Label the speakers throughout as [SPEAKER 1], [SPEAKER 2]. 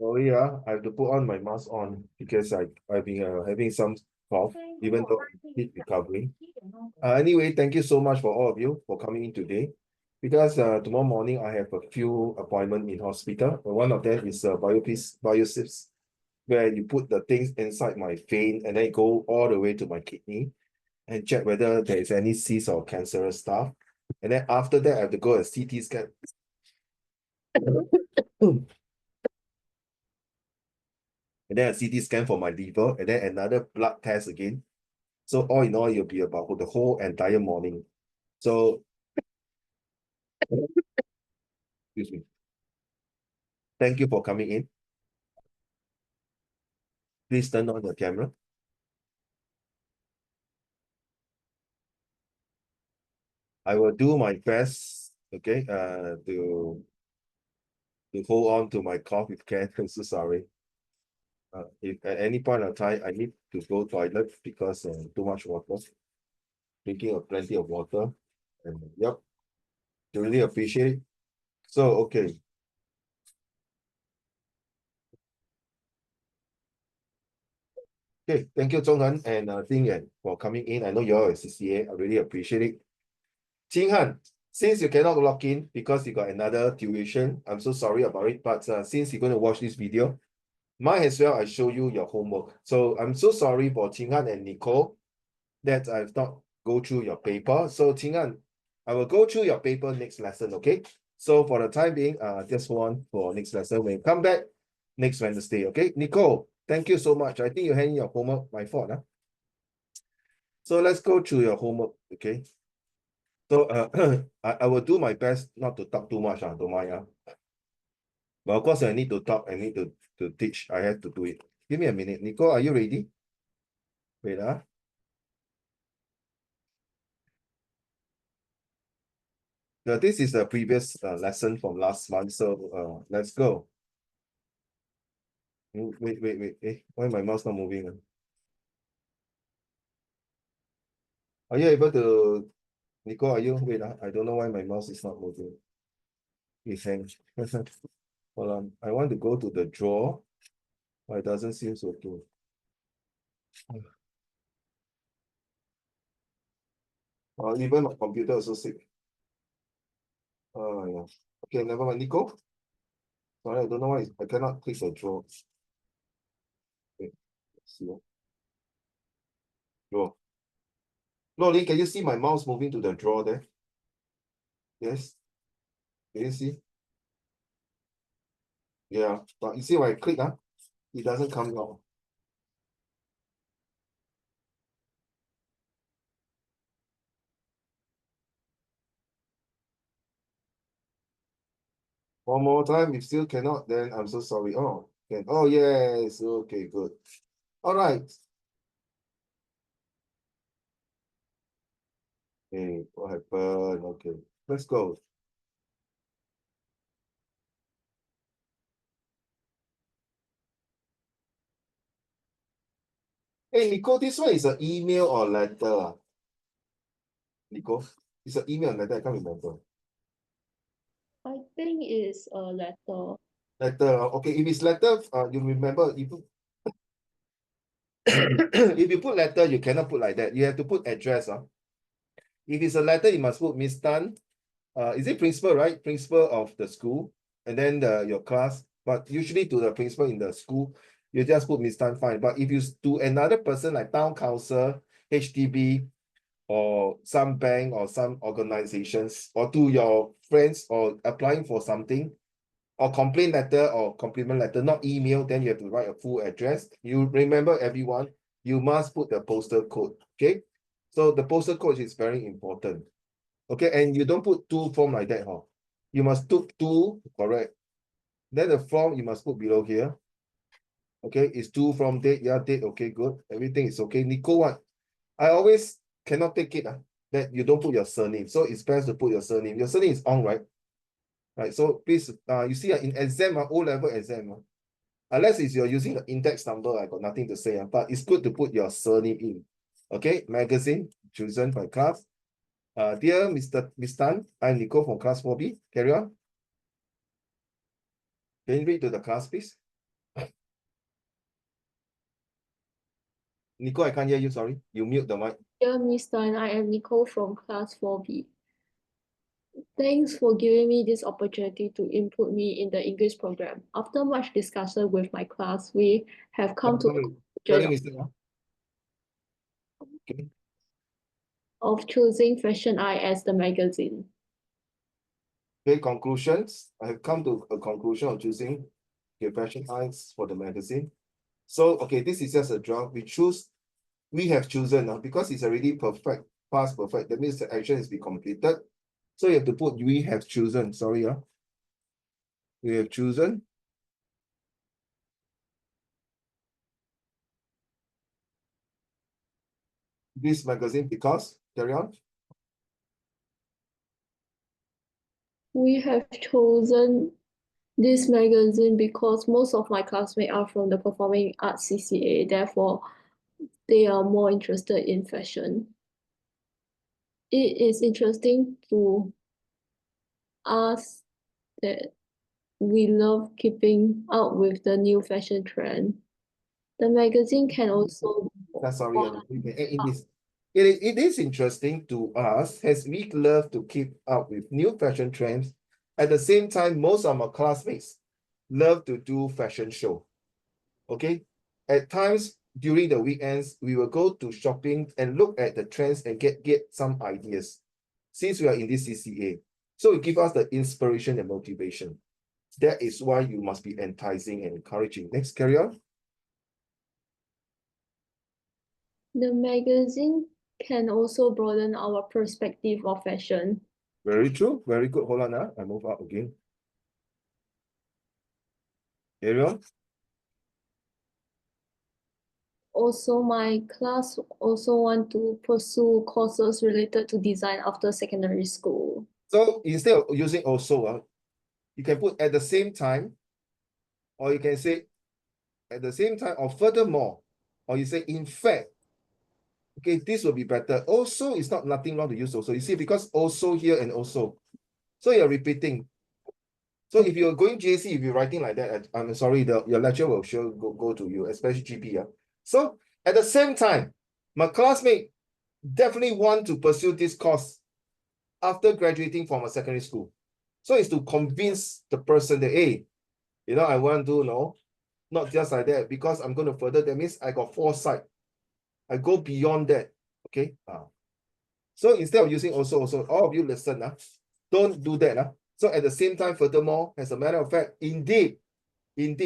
[SPEAKER 1] Oh yeah, I have to put on my mask on because I've been having some cough, even though I keep recovering. Anyway, thank you so much for all of you for coming in today. Because tomorrow morning I have a few appointments in hospital. One of them is biopsy, where you put the things inside my vein and then go all the way to my kidney and check whether there is any cyst or cancerous stuff. And then after that, I have to go a CT scan. And then a CT scan for my liver, and then another blood test again. So all in all, you'll be about the whole entire morning. So, excuse me. Thank you for coming in. Please turn on the camera. I will do my best, okay, to hold on to my cough if can. I'm so sorry. If at any point of time I need to go toilet because too much water, drinking of plenty of water, and yep, really appreciate it. So okay, okay, thank you, Zhonghan and Ding Yan for coming in. I know you're a CCA. I really appreciate it. Qing Han, since you cannot log in because you got another tuition, I'm so sorry about it. But since you're going to watch this video, might as well I show you your homework. So I'm so sorry for Qing Han and Nicole that I've not go through your paper. So Qing Han, I will go through your paper next lesson, okay? So for the time being, just one for next lesson. When you come back next Wednesday, okay? Nicole, thank you so much. I think you're handing your homework, my fault. Huh? So let's go through your homework, okay? So I will do my best not to talk too much, don't mind. But of course, I need to talk, I need to teach, I have to do it. Give me a minute. Nicole, are you ready? Wait, Now, this is the previous lesson from last month, so let's go. Wait. Why my mouse not moving? Are you able to, Nicole, are you? Wait, I don't know why my mouse is not moving. It's hang. Hold on. I want to go to the drawer. But it doesn't seem so good. Even my computer also sick. Yeah. Okay, never mind. Nicole? Sorry, I don't know why I cannot click the drawer. Okay, let's see. Drawer. Lolly, can you see my mouse moving to the drawer there? Yes. Can you see? Yeah. But you see when I click, it doesn't come out. One more time, if still cannot, then I'm so sorry. Oh, can. Oh, yes. Okay, good. All right. Hey, what happened? Okay, let's go. Hey, Nico, this one is an email or letter? Nico, it's an email or letter? I can't remember.
[SPEAKER 2] I think it's a letter.
[SPEAKER 1] Letter. Okay, if it's letter, you remember if if you put letter, you cannot put like that. You have to put address. If it's a letter, you must put Miss Tan. Is it principal, right? Principal of the school, and then your class. But usually to the principal in the school, you just put Miss Tan, fine. But if you to another person like town council, HDB, or some bank or some organizations, or to your friends or applying for something, or complaint letter or compliment letter, not email, then you have to write a full address. You remember everyone, you must put the postal code. Okay. So the postal code is very important. Okay, and you don't put two form like that, huh? You must put two, correct. Then the form you must put below here. Okay, it's two from date, yeah, date, okay, good. Everything is okay. Nico, what? I always cannot take it that you don't put your surname. So it's best to put your surname. Your surname is on, right? Right. So please, you see in exam, O-level exam, unless it's you're using the index number, I got nothing to say. But it's good to put your surname in. Okay, magazine chosen by class. Dear Miss Tan, I'm Nico from class 4B. Carry on. Can you read to the class, please? Nicole, I can't hear you, sorry. You mute the mic.
[SPEAKER 2] Dear Miss Tan, I am Nicole from class 4B. Thanks for giving me this opportunity to input me in the English program. After much discussion with my class, we have come to the
[SPEAKER 1] Spelling
[SPEAKER 2] conclusion
[SPEAKER 1] mistake, okay.
[SPEAKER 2] of choosing Fashion Eye as the magazine.
[SPEAKER 1] Okay, conclusions. I have come to a conclusion of choosing Fashion Eyes for the magazine. So, okay, this is just a draft. We have chosen now because it's already perfect, past perfect. That means the action is be completed. So you have to put we have chosen. Sorry, we have chosen this magazine because carry on.
[SPEAKER 2] We have chosen this magazine because most of my classmates are from the Performing Arts CCA, therefore, they are more interested in fashion. It is interesting to us that we love keeping up with the new fashion trend. The magazine can also
[SPEAKER 1] Sorry, we can add in this. It is interesting to us as we love to keep up with new fashion trends. At the same time, most of our classmates love to do fashion show. Okay. At times during the weekends, we will go to shopping and look at the trends and get some ideas. Since we are in this CCA, so it gives us the inspiration and motivation. That is why you must be enticing and encouraging. Next, carry on.
[SPEAKER 2] The magazine can also broaden our perspective of fashion.
[SPEAKER 1] Very true. Very good. Hold on, I move up again. Carry on.
[SPEAKER 2] Also, my class also want to pursue courses related to design after secondary school.
[SPEAKER 1] So instead of using also, you can put at the same time, or you can say at the same time, or furthermore, or you say in fact. Okay, this will be better. Also, it's not nothing wrong to use also. You see, because also here and also. So you're repeating. So if you're going JC, if you're writing like that, I'm sorry, your lecture will sure go to you, especially GP. So at the same time, my classmate definitely want to pursue this course after graduating from a secondary school. So it's to convince the person that, hey, I want to know, not just like that, because I'm going to further, that means I got foresight. I go beyond that. Okay. So instead of using also, all of you listen, don't do that. So at the same time, furthermore, as a matter of fact, indeed,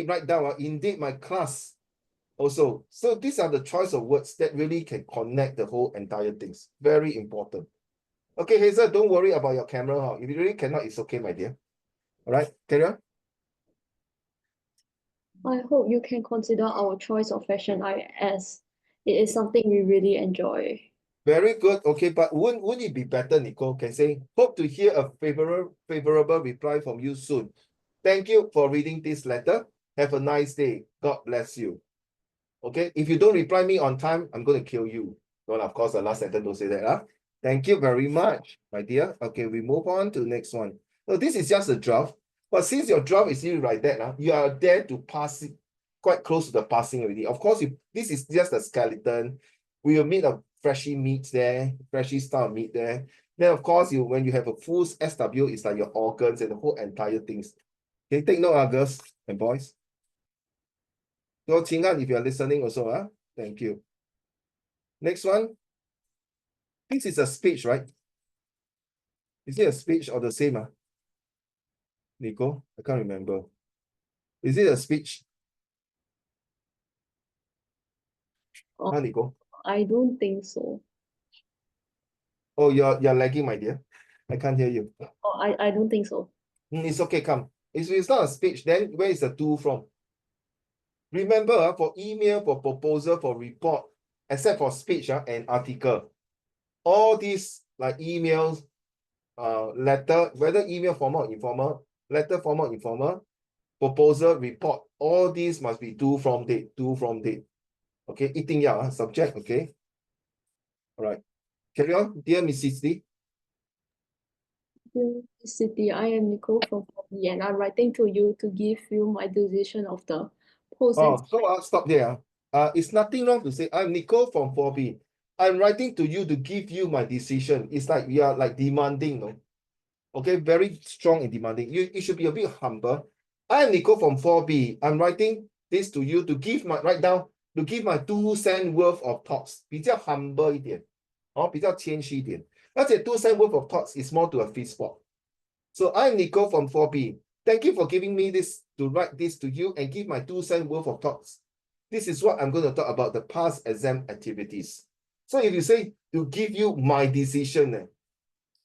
[SPEAKER 1] write down, indeed, my class also. So these are the choice of words that really can connect the whole entire things. Very important. Okay, Hazel, don't worry about your camera. If you really cannot, it's okay, my dear. All right, carry on.
[SPEAKER 2] I hope you can consider our choice of fashion eye as it is something we really enjoy.
[SPEAKER 1] Very good. Okay, but wouldn't it be better, Nicole, can say, hope to hear a favorable reply from you soon. Thank you for reading this letter. Have a nice day. God bless you. Okay, if you don't reply me on time, I'm going to kill you. Well, of course, the last sentence don't say that. Thank you very much, my dear. Okay, we move on to the next one. So this is just a draft. But since your draft is really like that, you are there to pass it quite close to the passing already. Of course, this is just a skeleton. We will meet a freshly meat there, freshly style meat there. Then, of course, when you have a full SW, it's like your organs and the whole entire things. Okay, take note, girls and boys. So, Chingan, if you are listening also, thank you. Next one. This is a speech, right? Is it a speech or the same? Nico, I can't remember. Is it a speech? Nico?
[SPEAKER 2] I don't think so.
[SPEAKER 1] Oh, you're lagging, my dear. I can't hear you.
[SPEAKER 2] I don't think so.
[SPEAKER 1] It's okay, come. If it's not a speech, then where is the to from? Remember, for email, for proposal, for report, except for speech and article, all these like emails, letter, whether email formal or informal, letter formal or informal, proposal, report, all these must be do from date. Okay, 一定要 subject, okay? All right. Carry on, dear Mrs. D.
[SPEAKER 2] Dear City, I am Nicole from Poly and I'm writing to you to give you my decision of the post.
[SPEAKER 1] Oh, so I'll stop there. It's nothing wrong to say, I'm Nicole from 4B. I'm writing to you to give you my decision. It's like we are like demanding, no? Okay, very strong in demanding. You should be a bit humble. I'm Nicole from 4B. I'm writing this to you to give my write down to give my 2 cent worth of thoughts. 比较 humble 一点，比较谦虚一点。而且 2 cent worth of thoughts is more to a free spot. So I'm Nicole from 4B. Thank you for giving me this to write this to you and give my 2 cent worth of thoughts. This is what I'm going to talk about the past exam activities. So if you say to give you my decision,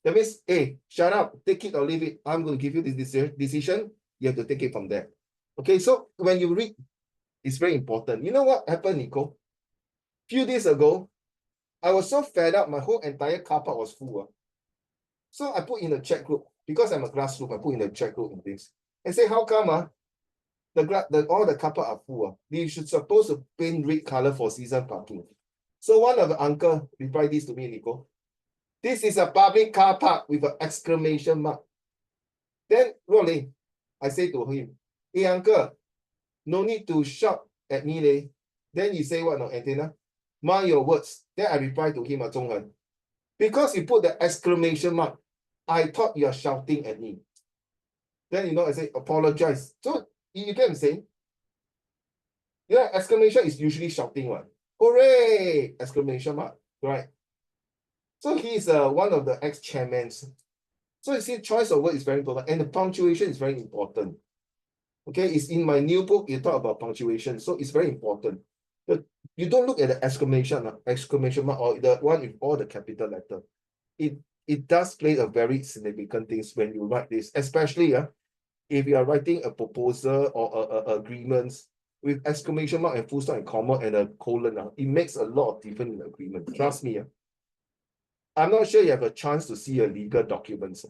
[SPEAKER 1] that means, hey, shut up, take it or leave it. I'm going to give you this decision. You have to take it from there. Okay, so when you read, it's very important. You know what happened, Nico? Few days ago, I was so fed up, my whole entire car park was full. So I put in a chat group, because I'm a classroom, I put in a chat group in this. And say, how come all the car park are full? We should supposed to paint red color for season parking. So one of the uncle replied this to me, Nico. This is a public car park with an exclamation mark. Then, Rolly, I say to him, hey, uncle, no need to shout at me, leh. Then he say what, no, antenna? Mind your words. Then I reply to him, Zhonghen. Because you put the exclamation mark, I thought you are shouting at me. Then, you know, I say, apologize. So, you get what I'm saying? Yeah, exclamation is usually shouting one. Hooray! Exclamation mark, right? So he is one of the ex-chairmen. So you see, choice of word is very important, and the punctuation is very important. Okay, it's in my new book, you talk about punctuation, so it's very important. But you don't look at the exclamation mark or the one with all the capital letter. It does play a very significant thing when you write this, especially if you are writing a proposal or agreements with exclamation mark and full stop and comma and a colon. It makes a lot of difference in the agreement. Trust me. I'm not sure you have a chance to see a legal documents.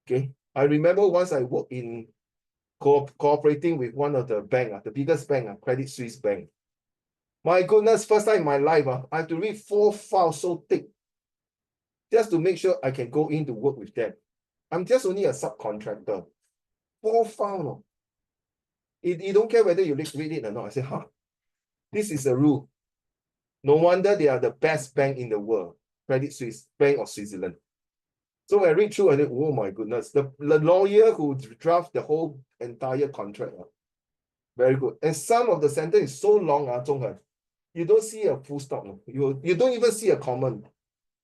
[SPEAKER 1] Okay, I remember once I worked in cooperating with one of the bank, the biggest bank, Credit Suisse Bank. My goodness, first time in my life, I have to read 4 files so thick just to make sure I can go in to work with them. I'm just only a subcontractor. 4 files, no. You don't care whether you read it or not. I say, this is a rule. No wonder they are the best bank in the world, Credit Suisse, Bank of Switzerland. So I read through and oh my goodness, the lawyer who draft the whole entire contract. Very good. And some of the sentence is so long, Zhonghan, you don't see a full stop. You don't even see a comment.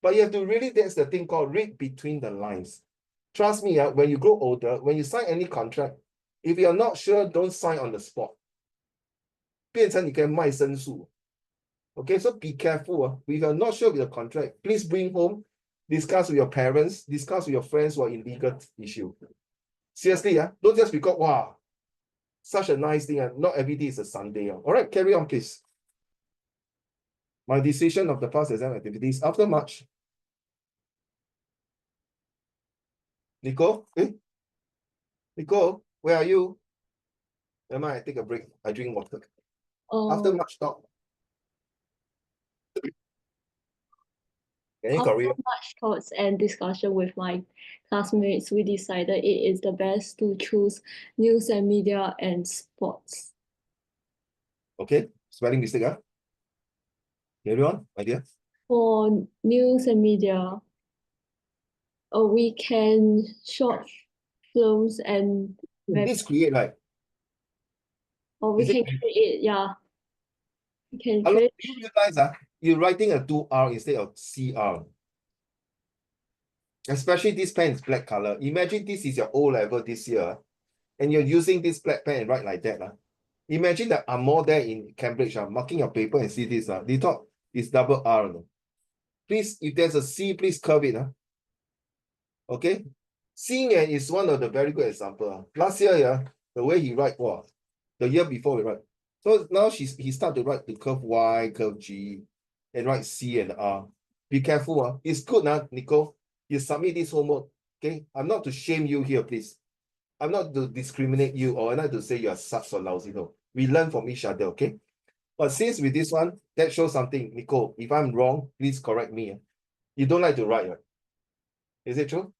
[SPEAKER 1] But you have to really, that's the thing called read between the lines. Trust me, when you grow older, when you sign any contract, if you're not sure, don't sign on the spot. 变成你可以卖申诉. Okay, so be careful. If you're not sure with the contract, please bring home, discuss with your parents, discuss with your friends who are in legal issue. Seriously, don't just because, wow, such a nice thing. Not every day is a Sunday. All right, carry on, please. My decision of the past exam activities after March. Nico, Nico, where are you? Never mind, I take a break. I drink water. After March talk.
[SPEAKER 2] After much thoughts and discussion with my classmates, we decided it is the best to choose news and media and sports.
[SPEAKER 1] Okay, spelling mistake, Carry on, my dear.
[SPEAKER 2] For news and media, we can short films and
[SPEAKER 1] This create, right?
[SPEAKER 2] or we can create, yeah. We can create.
[SPEAKER 1] You realize you're writing a 2R instead of CR. Especially this pen is black color. Imagine this is your O level this year, and you're using this black pen and write like that. Imagine that I'm more there in Cambridge, marking your paper and see this. They thought it's double R. Please, if there's a C, please curve it. Okay? Xing Yan is one of the very good example. Last year, the way he write, the year before we write. So now he start to write the curve Y, curve G, and write C and R. Be careful. It's good, Nico. You submit this homework. Okay? I'm not to shame you here, please. I'm not to discriminate you or not to say you are such or lousy. No. We learn from each other, okay? But since with this one, that shows something. Nico, if I'm wrong, please correct me. You don't like to write, right? Is it true?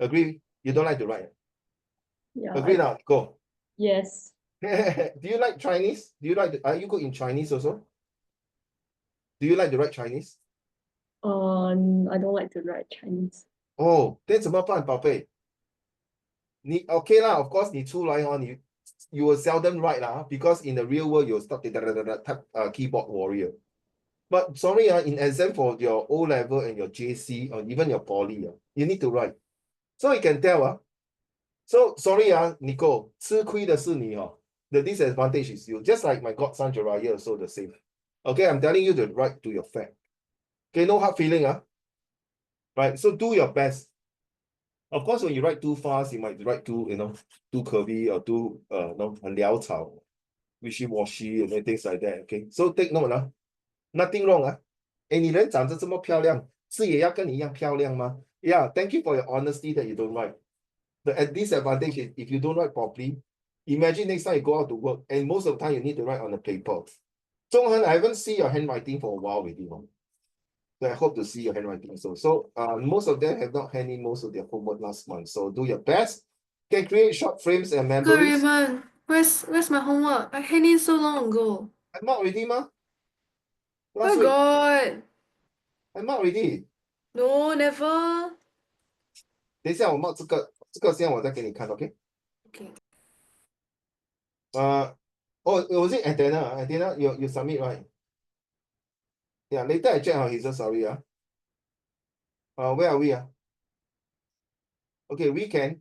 [SPEAKER 1] Agree? You don't like to write?
[SPEAKER 2] Yeah.
[SPEAKER 1] Agree now, Nico?
[SPEAKER 2] Yes.
[SPEAKER 1] Do you like Chinese? Do you like, are you good in Chinese also? Do you like to write Chinese?
[SPEAKER 2] I don't like to write Chinese.
[SPEAKER 1] Oh, then 怎么办，宝贝？你 OK 啦，of course 你出来哦，you will seldom write 啦，because in the real world you'll start type keyboard warrior. But sorry in exam for your O level and your JC or even your poly you need to write. So you can tell so sorry Nico, 吃亏的是你。The disadvantage is you, just like my godson Jiraiya also the same. Okay, I'm telling you to write to your fact. Okay, no hard feeling right? So do your best. Of course, when you write too fast, you might write too curvy or too 很潦草, wishy-washy and things like that. Okay, so take note nothing wrong你人长得这么漂亮，是也要跟你一样漂亮吗？Yeah, thank you for your honesty that you don't write. The disadvantage is if you don't write properly, imagine next time you go out to work and most of the time you need to write on the paper. Zhonghan, I haven't seen your handwriting for a while with you. So I hope to see your handwriting also. So most of them have not handed in most of their homework last month. So do your best. Can create short frames and memories.
[SPEAKER 3] Raymond, where's my homework? I had it so long ago.
[SPEAKER 1] I marked already, ma. Last
[SPEAKER 3] Oh
[SPEAKER 1] week.
[SPEAKER 3] God.
[SPEAKER 1] I marked already.
[SPEAKER 3] No, never.
[SPEAKER 1] 等一下我 mark 这个先我再给你看 ，OK？
[SPEAKER 3] Okay.
[SPEAKER 1] Oh, was it antenna? Antenna, you submit, right? Yeah, later I check he's so sorry. Where are we? Okay, weekend.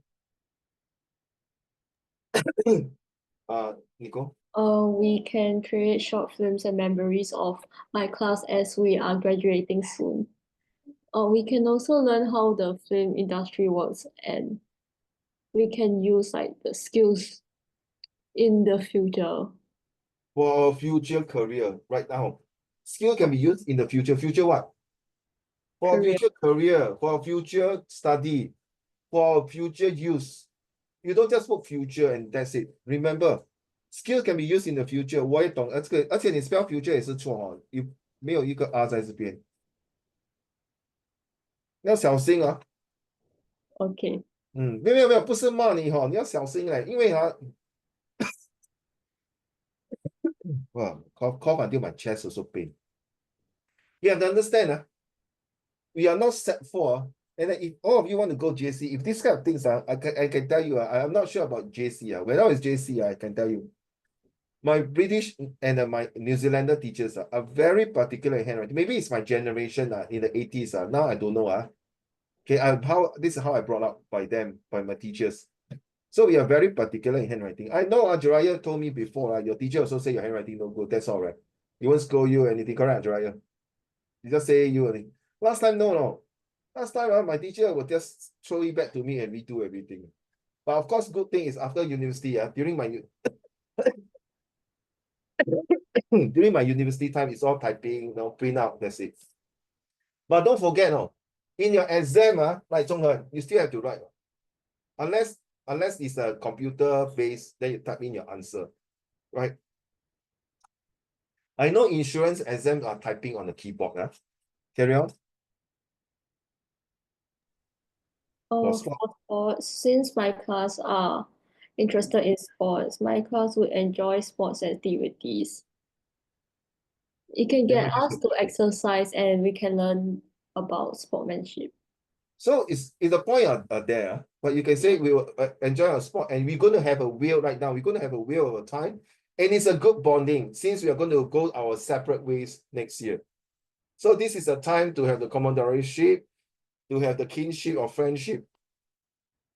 [SPEAKER 1] Nico.
[SPEAKER 2] We can create short films and memories of my class as we are graduating soon. We can also learn how the film industry works, and we can use like the skills in the future.
[SPEAKER 1] For future career, right now. Skill can be used in the future. Future what? For
[SPEAKER 2] Career.
[SPEAKER 1] future career, for future study, for future use. You don't just put future and that's it. Remember, skill can be used in the future. 我也懂，而且你 spell future 也是错没有一个 R 在这边，要小心啊。
[SPEAKER 2] Okay.
[SPEAKER 1] 没有，不是骂你你要小心因为哇，cough until my chest also pain. You have to understand we are not set for and if all of you want to go JC, if this kind of things I can tell you I'm not sure about JC when I was JC I can tell you my British and my New Zealander teachers are very particular in handwriting. Maybe it's my generation in the 80s now I don't know okay this is how I brought up by them, by my teachers. So we are very particular in handwriting. I know Jiraiya told me before your teacher also say your handwriting no good. That's all right. He won't scold you or anything, correct, Jiraiya? He just say you only. Last time, no. Last time, my teacher would just throw it back to me and redo everything. But of course, good thing is after university, during my during my university time, it's all typing, print out, that's it. But don't forget, in your exam, like Zhonghe, you still have to write. Unless it's a computer based, then you type in your answer, right? I know insurance exams are typing on the keyboard. Carry on.
[SPEAKER 2] For sports, since my class are interested in sports, my class would enjoy sports activities. It can get us to exercise and we can learn about sportsmanship.
[SPEAKER 1] So it's the point there, but you can say we will enjoy our sport and we're going to have a wheel right now. We're going to have a wheel over time. And it's a good bonding since we are going to go our separate ways next year. So this is a time to have the camaraderie, to have the kinship or friendship.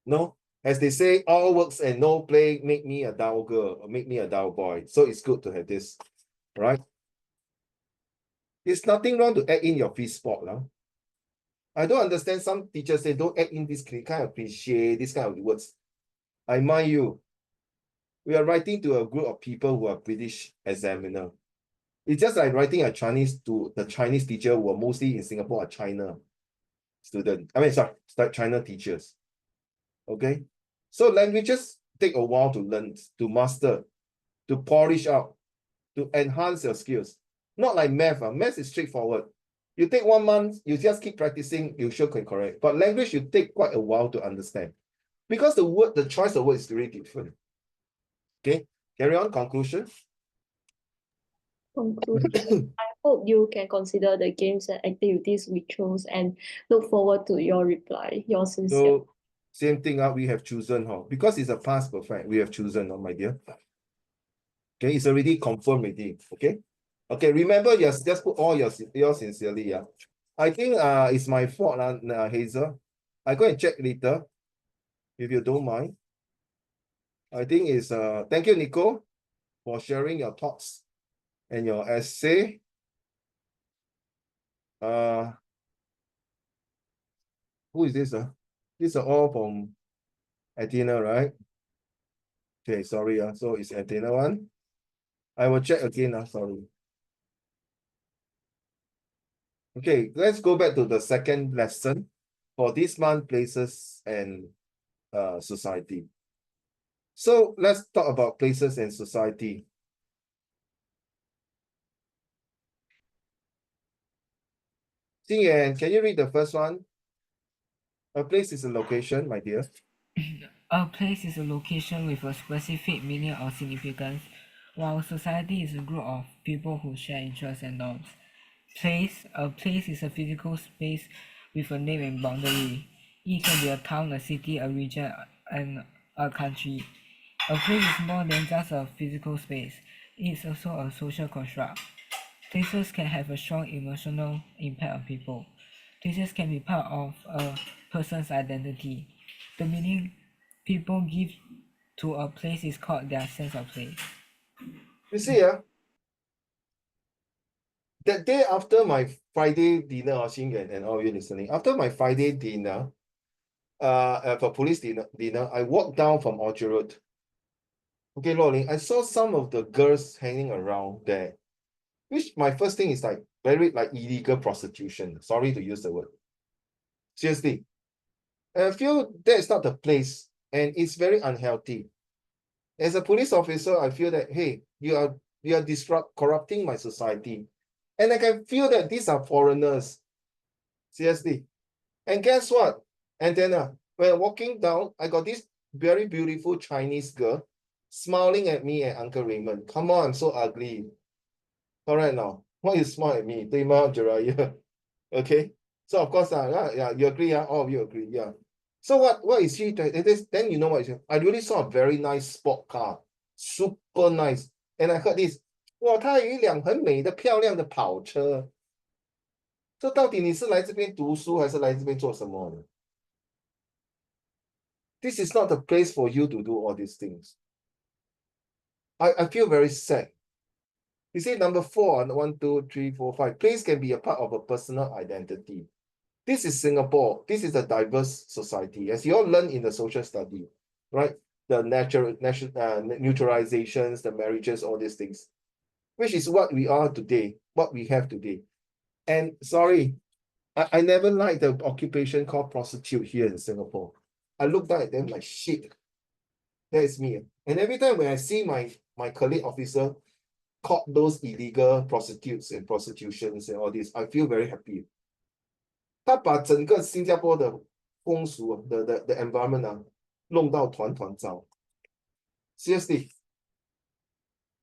[SPEAKER 1] No, as they say, all works and no play make me a dull girl or make me a dull boy. So it's good to have this, right? There's nothing wrong to add in your free sport now. I don't understand some teachers say don't add in this kind of cliche, this kind of words. I mind you, we are writing to a group of people who are British examiner. It's just like writing a Chinese to the Chinese teacher who are mostly in Singapore or China student. China teachers. Okay. So languages take a while to learn, to master, to polish out, to enhance your skills. Not like math. Math is straightforward. You take 1 month, you just keep practicing, you sure can correct. But language, you take quite a while to understand. Because the choice of word is really different. Okay, Carry on, conclusion.
[SPEAKER 2] Conclusion. I hope you can consider the games and activities we chose and look forward to your reply. Your sincere.
[SPEAKER 1] So same thing, we have chosen, because it's a past perfect, we have chosen, my dear. Okay, it's already confirmed already. Okay. Okay, remember, yes, just put all your sincerely, yeah. I think it's my fault, Hazel. I go and check later, if you don't mind. I think it's thank you, Nico, for sharing your thoughts and your essay. Who is this? These are all from Athena, right? Okay, sorry. So it's Athena one. I will check again. Sorry. Okay, let's go back to the second lesson for this month, places and society. So let's talk about places and society. Xing, can you read the first one? A place is a location, my dear.
[SPEAKER 4] A place is a location with a specific meaning or significance, while society is a group of people who share interests and norms. A place is a physical space with a name and boundary. It can be a town, a city, a region, and a country. A place is more than just a physical space. It is also a social construct. Places can have a strong emotional impact on people. Places can be part of a person's identity. The meaning people give to a place is called their sense of place.
[SPEAKER 1] You see, that day after my Friday dinner, Xing and all you listening, after my Friday dinner, for police dinner, I walked down from Orchard Road. Okay, Lorling, I saw some of the girls hanging around there, which my first thing is like very like illegal prostitution. Sorry to use the word. Seriously. I feel that's not the place and it's very unhealthy. As a police officer, I feel that, hey, you are corrupting my society. And I can feel that these are foreigners. Seriously. And guess what? Antenna, when walking down, I got this very beautiful Chinese girl smiling at me and Uncle Raymond. Come on, so ugly. Correct now. Why you smile at me? Jiraiya. Okay. So of course, yeah, you agree, all of you agree, yeah. So what is she? Then you know what is I really saw a very nice sport car, super nice. And I heard this, 哇，它有一辆很美的、漂亮的跑车。这到底你是来这边读书还是来这边做什么呢？ This is not the place for you to do all these things. I feel very sad. You see, number 4, 1, 2, 3, 4, 5. Place can be a part of a personal identity. This is Singapore. This is a diverse society. As you all learn in the social study, right? The neutralizations, the marriages, all these things, which is what we are today, what we have today. And sorry, I never liked the occupation called prostitute here in Singapore. I look down at them like shit. That is me. And every time when I see my colleague officer caught those illegal prostitutes and prostitutions and all this, I feel very happy. 他把整个新加坡的风俗the environment 弄到团团糟。Seriously.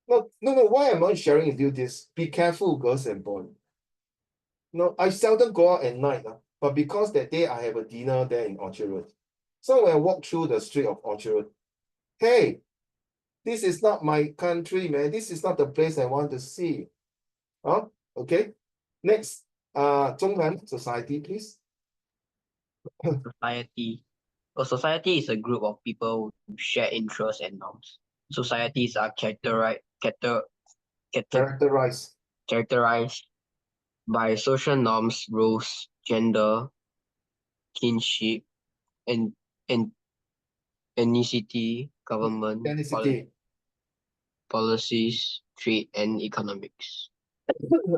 [SPEAKER 1] No, why am I sharing with you this? Be careful, girls and boys. No, I seldom go out at night, but because that day I have a dinner there in Orchard Road. So when I walk through the street of Orchard Road, hey, this is not my country, man. This is not the place I want to see. Okay. Next, Zhongnan society, please.
[SPEAKER 5] Society. A society is a group of people who share interests and norms. Societies are characterized by social norms, roles, gender, kinship, and ethnicity, government, policies, trade, and economics.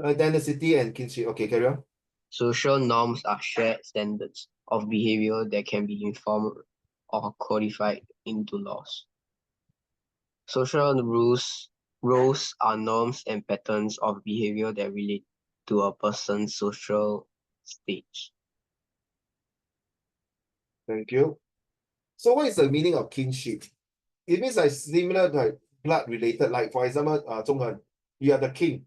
[SPEAKER 1] Identity and kinship. Okay, carry on.
[SPEAKER 5] Social norms are shared standards of behavior that can be informed or codified into laws. Social roles are norms and patterns of behavior that relate to a person's social stage.
[SPEAKER 1] Thank you. So what is the meaning of kinship? It means like similar, like blood related, like for example, Zhonghen, you are the king.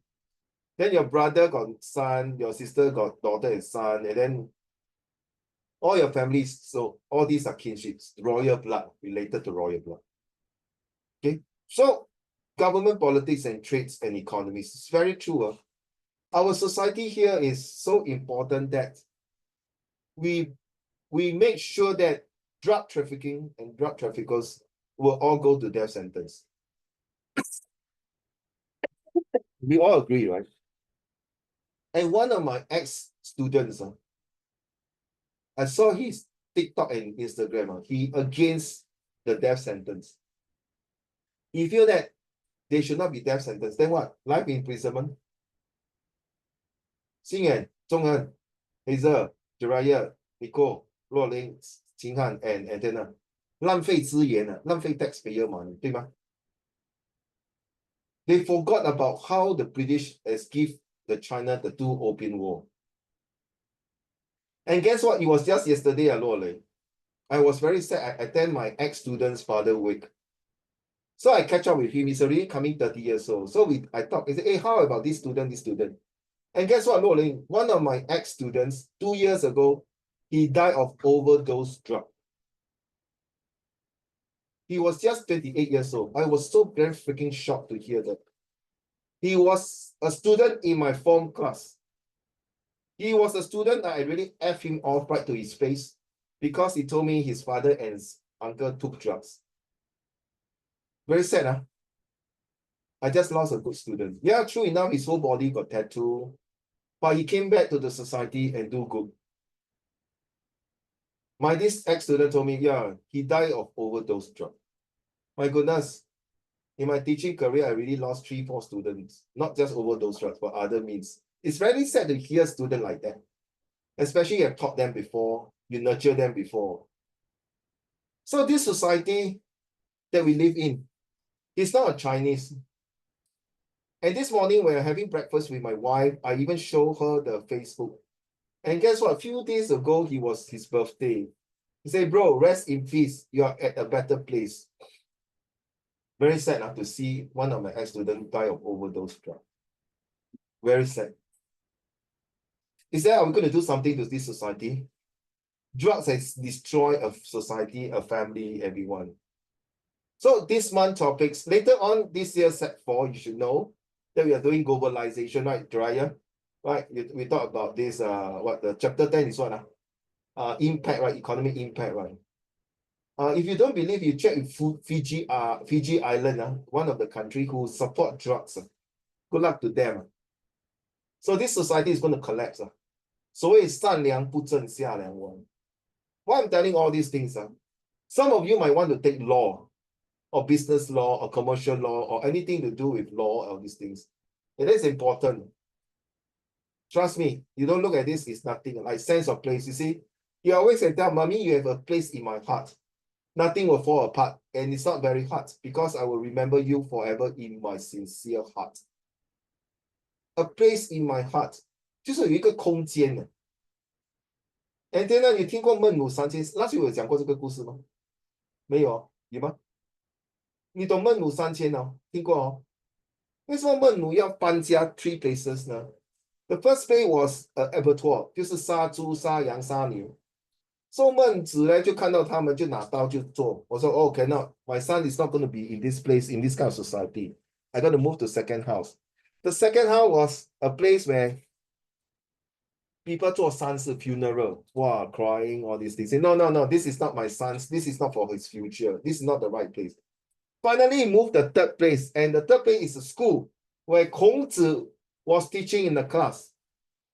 [SPEAKER 1] Then your brother got son, your sister got daughter and son, and then all your families, so all these are kinships, royal blood, related to royal blood. Okay, so government politics and trades and economies, it's very true. Our society here is so important that we make sure that drug trafficking and drug traffickers will all go to death sentence. We all agree, right? And one of my ex-students, I saw his TikTok and Instagram, he against the death sentence. He feel that they should not be death sentence. Then what? Life imprisonment. Xingyan, Zhonghen, Hazel, Jiraiya, Nicole, Luoling, Qinghan, and Antenna. 浪费资源啊，浪费 taxpayer money, 对吗？ They forgot about how the British has give the China the 2 Opium War. And guess what? It was just yesterday, Luolei. I was very sad. I attend my ex-student's father wake. So I catch up with him. He's already coming 30 years old. So I talk. I said, hey, how about this student, this student? And guess what, Luolei? One of my ex-students, 2 years ago, he died of overdose drug. He was just 28 years old. I was so very freaking shocked to hear that. He was a student in my form class. He was a student that I really F him off right to his face because he told me his father and his uncle took drugs. Very sad, huh? I just lost a good student. Yeah, true enough, his whole body got tattoo, but he came back to the society and do good. This ex-student told me, yeah, he died of overdose drug. My goodness, in my teaching career, I really lost 3-4 students, not just overdose drugs, but other means. It's very sad to hear a student like that, especially you have taught them before, you nurture them before. So this society that we live in is not a Chinese. And this morning when I'm having breakfast with my wife, I even show her the Facebook. And guess what? A few days ago, it was his birthday. He said, bro, rest in peace. You are at a better place. Very sad to see one of my ex-students die of overdose drug. Very sad. Is that are we going to do something to this society? Drugs has destroyed a society, a family, everyone. So this month topics, later on this year set 4, you should know that we are doing globalization, right, Jiraiya? Right, we talk about this, what the chapter 10 is what? Impact, right, economic impact, right? If you don't believe, you check with Fiji Island, one of the country who support drugs. Good luck to them. So this society is going to collapse. So it's 善良不正下良王. Why I'm telling all these things? Some of you might want to take law, or business law, or commercial law, or anything to do with law, or these things. It is important. Trust me, you don't look at this, it's nothing. Like sense of place, you see, you always can tell, mommy, you have a place in my heart. Nothing will fall apart, and it's not very hard because I will remember you forever in my sincere heart. A place in my heart, 就是有一个空间的。And then 呢，你听过孟母三迁？那时有讲过这个故事吗？没有，有吗？你懂孟母三迁哦？听过哦？为什么孟母要搬家 3 places 呢？ The first place was abattoir， 就是杀猪、杀羊、杀牛。So 孟子呢就看到他们就拿刀就做。我说 okay, no, my son is not going to be in this place, in this kind of society. I got to move to second house. The second house was a place where people 做丧事 funeral, wow, crying, all these things. Say, no, no, no, this is not my son's, this is not for his future. This is not the right place. Finally, moved the third place, and the third place is a school where Kongzi was teaching in the class.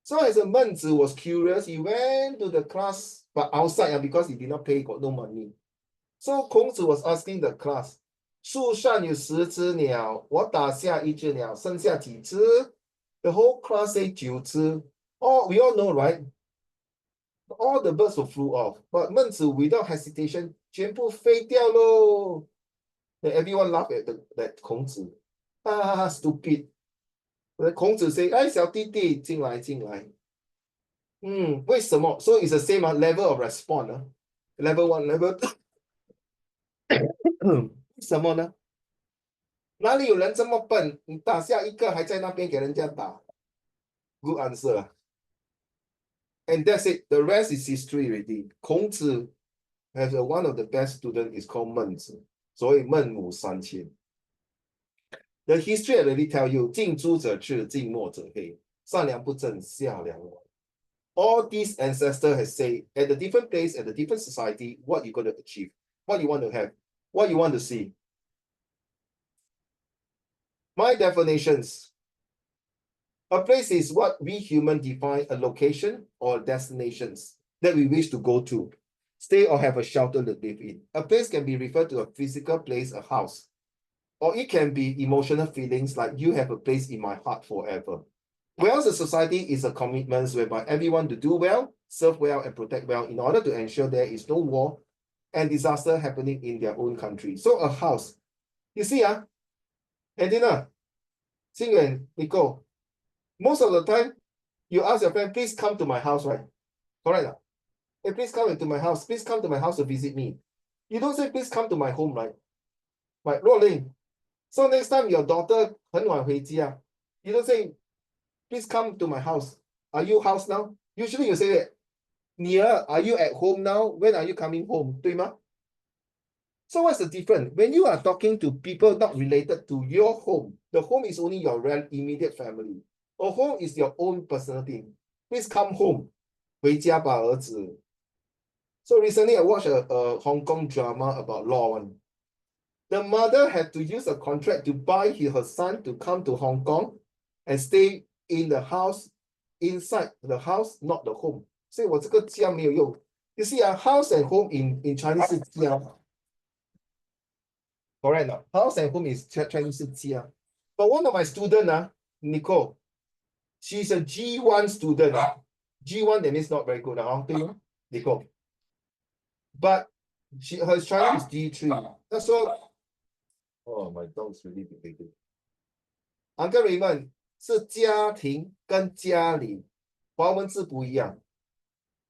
[SPEAKER 1] So as a Menzi was curious, he went to the class, but outside because he did not pay, got no money. So Kongzi was asking the class, 树上有10只鸟，我打下一只鸟，剩下几只? The whole class say 9只. Oh, we all know, right? All the birds will flew off, but Menzi without hesitation, 全部飞掉喽. Then everyone laughed at that 孔子. Stupid. But 孔子 say, 哎，小弟弟，进来，进来。为什么? So it's the same level of response. Level 1, level 2. 为什么呢?哪里有人这么笨？你打下一个还在那边给人家打。Good answer. And that's it. The rest is history already. 孔子 has one of the best students is called 孟子，所以孟母三迁。The history already tell you, 近朱者赤，近墨者黑，上梁不正下梁歪。All these ancestors have said at the different place, at the different society, what you're going to achieve, what you want to have, what you want to see. My definitions. A place is what we humans define a location or destinations that we wish to go to, stay or have a shelter to live in. A place can be referred to a physical place, a house, or it can be emotional feelings like you have a place in my heart forever. Whereas a society is a commitment whereby everyone to do well, serve well, and protect well in order to ensure there is no war and disaster happening in their own country. So a house, you see, Edina, Xingyuan, Nicole, most of the time, you ask your friend, please come to my house, right? Correct. Hey, please come into my house. Please come to my house to visit me. You don't say, please come to my home, right? Right, Rolling. So next time your daughter 很晚回家, you don't say, please come to my house. Are you house now? Usually you say, 女儿, are you at home now? When are you coming home? 对吗? So what's the difference? When you are talking to people not related to your home, the home is only your immediate family. A home is your own personal thing. Please come home. 回家吧，儿子. So recently I watched a Hong Kong drama about law one. The mother had to use a contract to buy her son to come to Hong Kong and stay in the house, inside the house, not the home. 所以我这个家没有用. You see, a house and home in Chinese 是家. Correct now. House and home is Chinese 是家. But one of my students, Nicole, she's a G1 student. G1 that means not very good, Nicole. But her Chinese is D3. That's all. Oh, my dog's really big. Uncle Raymond, 是家庭跟家里华文字不一样，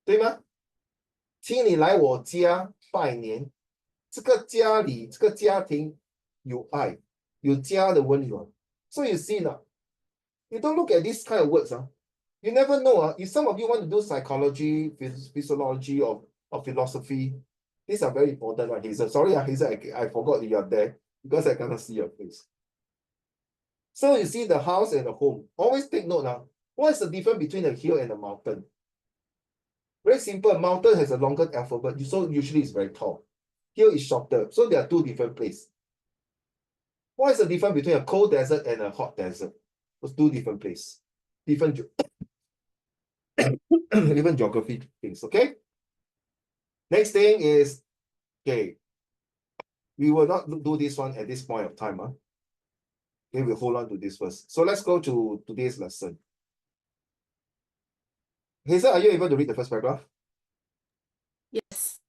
[SPEAKER 1] 对吗？请你来我家拜年，这个家里这个家庭有爱，有家的温暖。So you see now, you don't look at this kind of words. You never know. If some of you want to do psychology, physiology, or philosophy, these are very important, right, Hazel? Sorry, Hazel, I forgot you are there because I cannot see your face. So you see the house and the home. Always take note now. What is the difference between a hill and a mountain? Very simple. Mountain has a longer alphabet, so usually it's very tall. Hill is shorter. So there are two different places. What is the difference between a cold desert and a hot desert? Those two different places. Different even geography things, okay? Next thing is, okay, we will not do this one at this point of time. Okay, we'll hold on to this first. So let's go to today's lesson. Hazel, are you able to read the first paragraph?
[SPEAKER 3] Yes.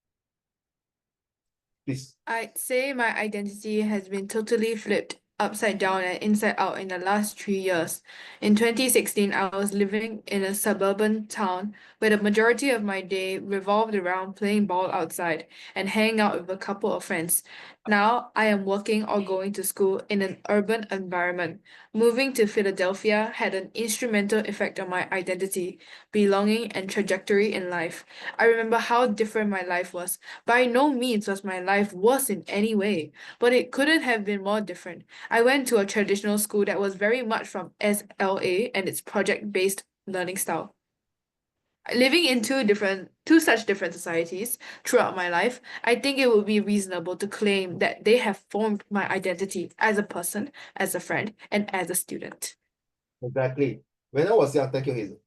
[SPEAKER 1] Please.
[SPEAKER 3] I'd say my identity has been totally flipped upside down and inside out in the last 3 years. In 2016, I was living in a suburban town where the majority of my day revolved around playing ball outside and hanging out with a couple of friends. Now, I am working or going to school in an urban environment. Moving to Philadelphia had an instrumental effect on my identity, belonging, and trajectory in life. I remember how different my life was. By no means was my life worse in any way, but it couldn't have been more different. I went to a traditional school that was very much from SLA and its project-based learning style. Living in two such different societies throughout my life, I think it would be reasonable to claim that they have formed my identity as a person, as a friend, and as a student.
[SPEAKER 1] Exactly. When I was young, thank you, Hazel.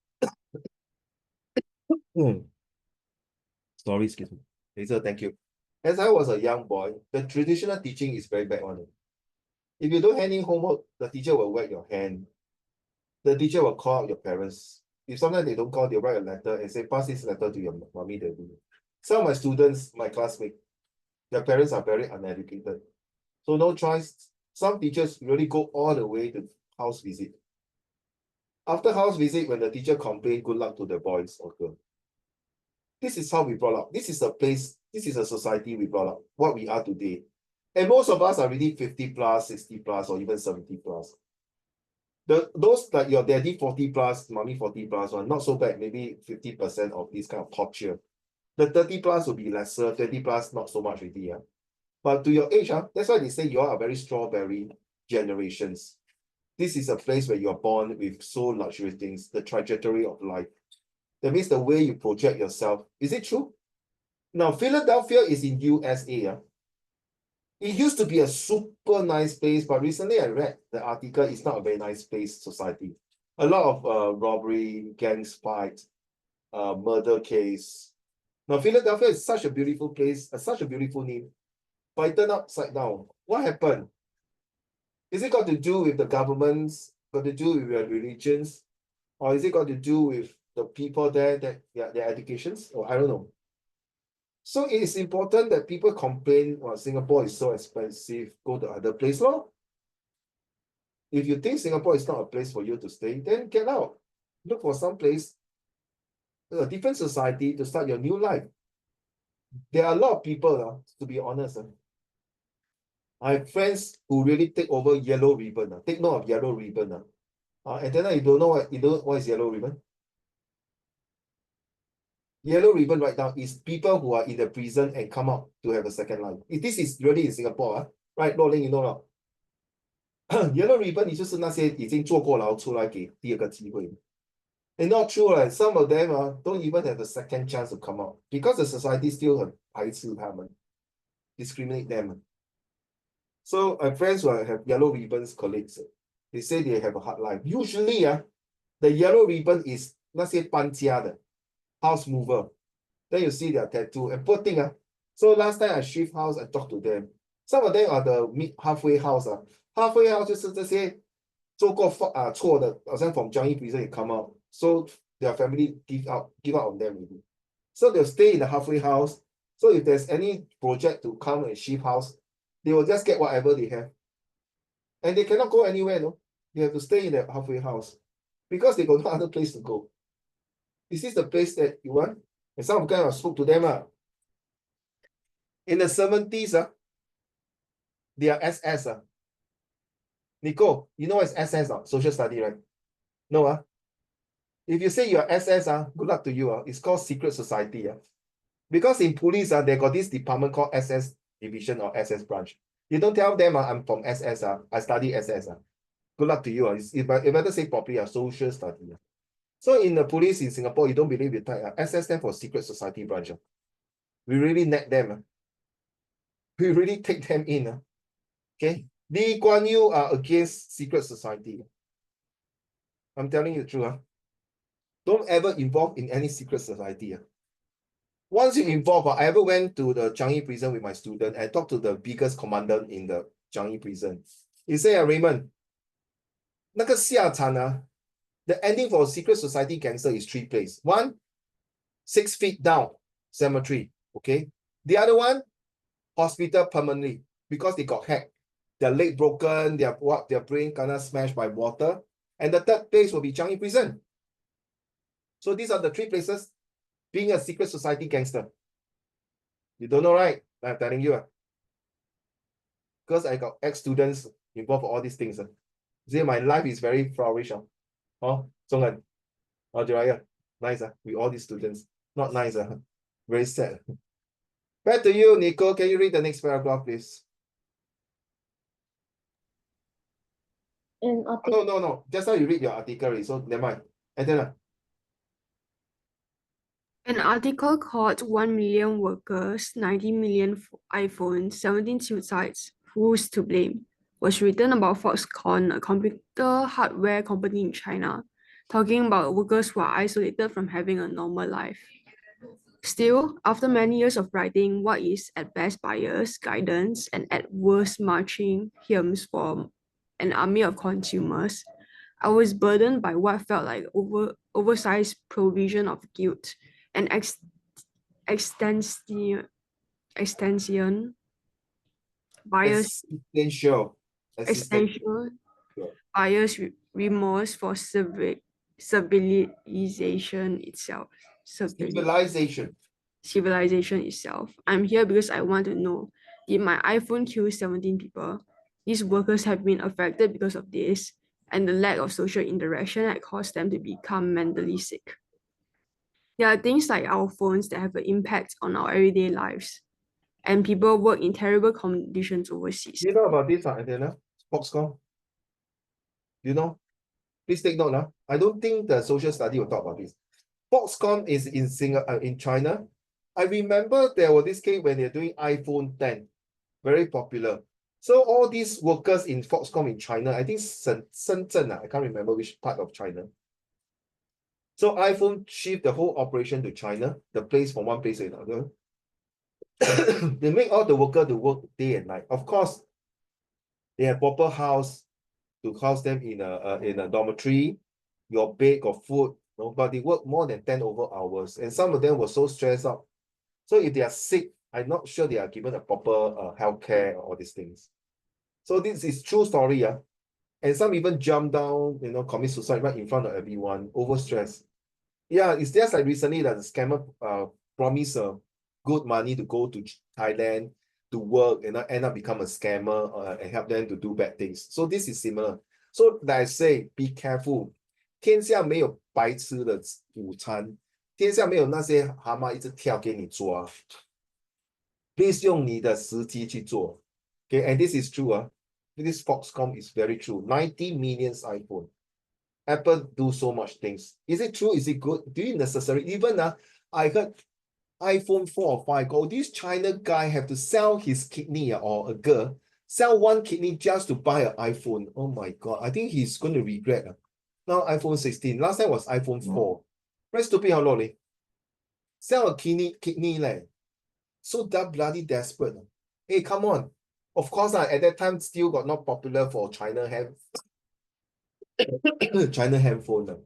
[SPEAKER 1] Sorry, excuse me. Hazel, thank you. As I was a young boy, the traditional teaching is very bad on it. If you don't hand in homework, the teacher will whack your hand. The teacher will call out your parents. If sometimes they don't call, they'll write a letter and say, pass this letter to your mommy, daddy. Some of my students, my classmates, their parents are very uneducated. So no choice. Some teachers really go all the way to house visit. After house visit, when the teacher complain, good luck to the boys or girl. This is how we brought up. This is a place, this is a society we brought up, what we are today. And most of us are really 50 plus, 60 plus, or even 70 plus. Those like your daddy 40 plus, mommy 40 plus one, not so bad, maybe 50% of this kind of torture. The 30 plus will be lesser, 20 plus not so much already. Yeah. But to your age, that's why they say you are a very strawberry generations. This is a place where you're born with so luxurious things, the trajectory of life. That means the way you project yourself. Is it true? Now, Philadelphia is in USA. Yeah. It used to be a super nice place, but recently I read the article, it's not a very nice place, society. A lot of robbery, gangs fight, murder case. Now, Philadelphia is such a beautiful place, such a beautiful name, but it turned upside down. What happened? Is it got to do with the governments, got to do with your religions, or is it got to do with the people there, that their educations? Or I don't know. So it is important that people complain, well, Singapore is so expensive, go to other place, lor. If you think Singapore is not a place for you to stay, then get out. Look for some place, a different society to start your new life. There are a lot of people, to be honest. I have friends who really take over yellow ribbon. Take note of yellow ribbon. And then you don't know what is yellow ribbon. Yellow ribbon right now is people who are in the prison and come out to have a second life. If this is really in Singapore, right? Lo Ling, you know Yellow ribbon 你就是那些已经坐过牢出来给第二个机会。And not true, right? Some of them don't even have a second chance to come out because the society still 很排斥他们 discriminate them. So my friends who have yellow ribbons colleagues, they say they have a hard life. Usually, the yellow ribbon is 那些搬家的 house mover. Then you see their tattoo and poor thing. So last time I shift house, I talked to them. Some of them are the halfway house. Halfway house 就是这些做过错的，好像 from Changi prison you come out. So their family give up on them already. So they'll stay in the halfway house. So if there's any project to come and shift house, they will just get whatever they have. And they cannot go anywhere, no? They have to stay in the halfway house because they got no other place to go. Is this the place that you want? And some of them spoke to them. In the 70s, they are SS. Nico, you know what is SS? Social study, right? No, if you say you're SS, good luck to you. It's called secret society. Because in police, they got this department called SS division or SS branch. You don't tell them I'm from SS, I study SS. Good luck to you. You better say properly, social study. So in the police in Singapore, you don't believe it, SS stand for secret society branch. We really net them. We really take them in. Okay. Lee Kuan Yew are against secret society. I'm telling you the truth. Don't ever involve in any secret society. Once you involve, I ever went to the Changi prison with my student and talked to the biggest commandant in the Changi prison. He said, Raymond, 那个下场, the ending for secret society gangster is 3 places. One, 6 feet down cemetery. Okay. The other one, hospital permanently because they got hacked. Their leg broken, their brain kinda smashed by water. And the third place will be Changi prison. So these are the 3 places being a secret society gangster. You don't know, right? I'm telling you. Because I got ex-students involved in all these things. See, my life is very flourish. Oh, Zonghan. Oh, Jiraiya. Nice. With all these students. Not nice. Very sad. Back to you, Nico. Can you read the next paragraph, please? No. Just now you read your article already, so never mind. And then
[SPEAKER 3] An article called 1 million workers, 90 million iPhones, 17 suicides, who's to blame, was written about Foxconn, a computer hardware company in China, talking about workers who are isolated from having a normal life. Still, after many years of writing what is at best bias, guidance, and at worst marching hymns for an army of consumers, I was burdened by what felt like oversized provision of guilt and extension bias, existential bias, remorse for civilization itself. Civilization itself. I'm here because I want to know
[SPEAKER 6] Did my iPhone kill 17 people? These workers have been affected because of this, and the lack of social interaction had caused them to become mentally sick. There are things like our phones that have an impact on our everyday lives, and people work in terrible conditions overseas.
[SPEAKER 1] You know about this, Antenna? Foxconn? You know? Please take note now. I don't think the social study will talk about this. Foxconn is in in China. I remember there was this case when they're doing iPhone 10, very popular. So all these workers in Foxconn in China, I think Shenzhen, I can't remember which part of China. So iPhone shift the whole operation to China, the place from one place to another. They make all the workers to work day and night. Of course, they have proper house to house them in a dormitory, your bed got food, no, but they work more than 10 over hours, and some of them were so stressed out. So if they are sick, I'm not sure they are given a proper healthcare or all these things. So this is true story, yeah. And some even jump down, commit suicide right in front of everyone, over stress. Yeah, it's just like recently that the scammer promised good money to go to Thailand to work and end up become a scammer and help them to do bad things. So this is similar. So like I say, be careful. 天下没有白吃的午餐，天下没有那些蛤蟆一直跳给你抓。Please 用你的时机去做。Okay, and this is true. This Foxconn is very true. 90 million iPhone. Apple do so much things. Is it true? Is it good? Do you necessarily even I heard iPhone 4 or 5 go, this China guy have to sell his kidney or a girl, sell one kidney just to buy an iPhone. Oh my God. I think he's going to regret. Now iPhone 16. Last time was iPhone 4. Very stupid, how long? Sell a kidney so that bloody desperate. Hey, come on. Of course, at that time still got not popular for China China handphone.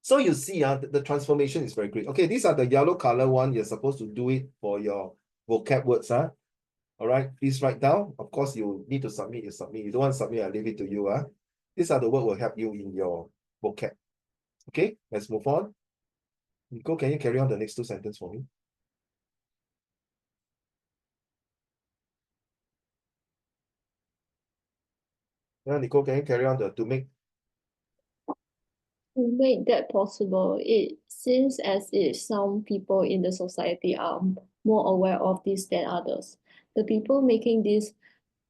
[SPEAKER 1] So you see, the transformation is very great. Okay, these are the yellow color one. You're supposed to do it for your vocab words. All right, please write down. Of course, you need to submit. You submit. You don't want to submit, I leave it to you. These are the words will help you in your vocab. Okay, let's move on. Nico, can you carry on the next two sentences for me? Yeah, Nico, can you carry on to make?
[SPEAKER 2] To make that possible, it seems as if some people in the society are more aware of this than others. The people making these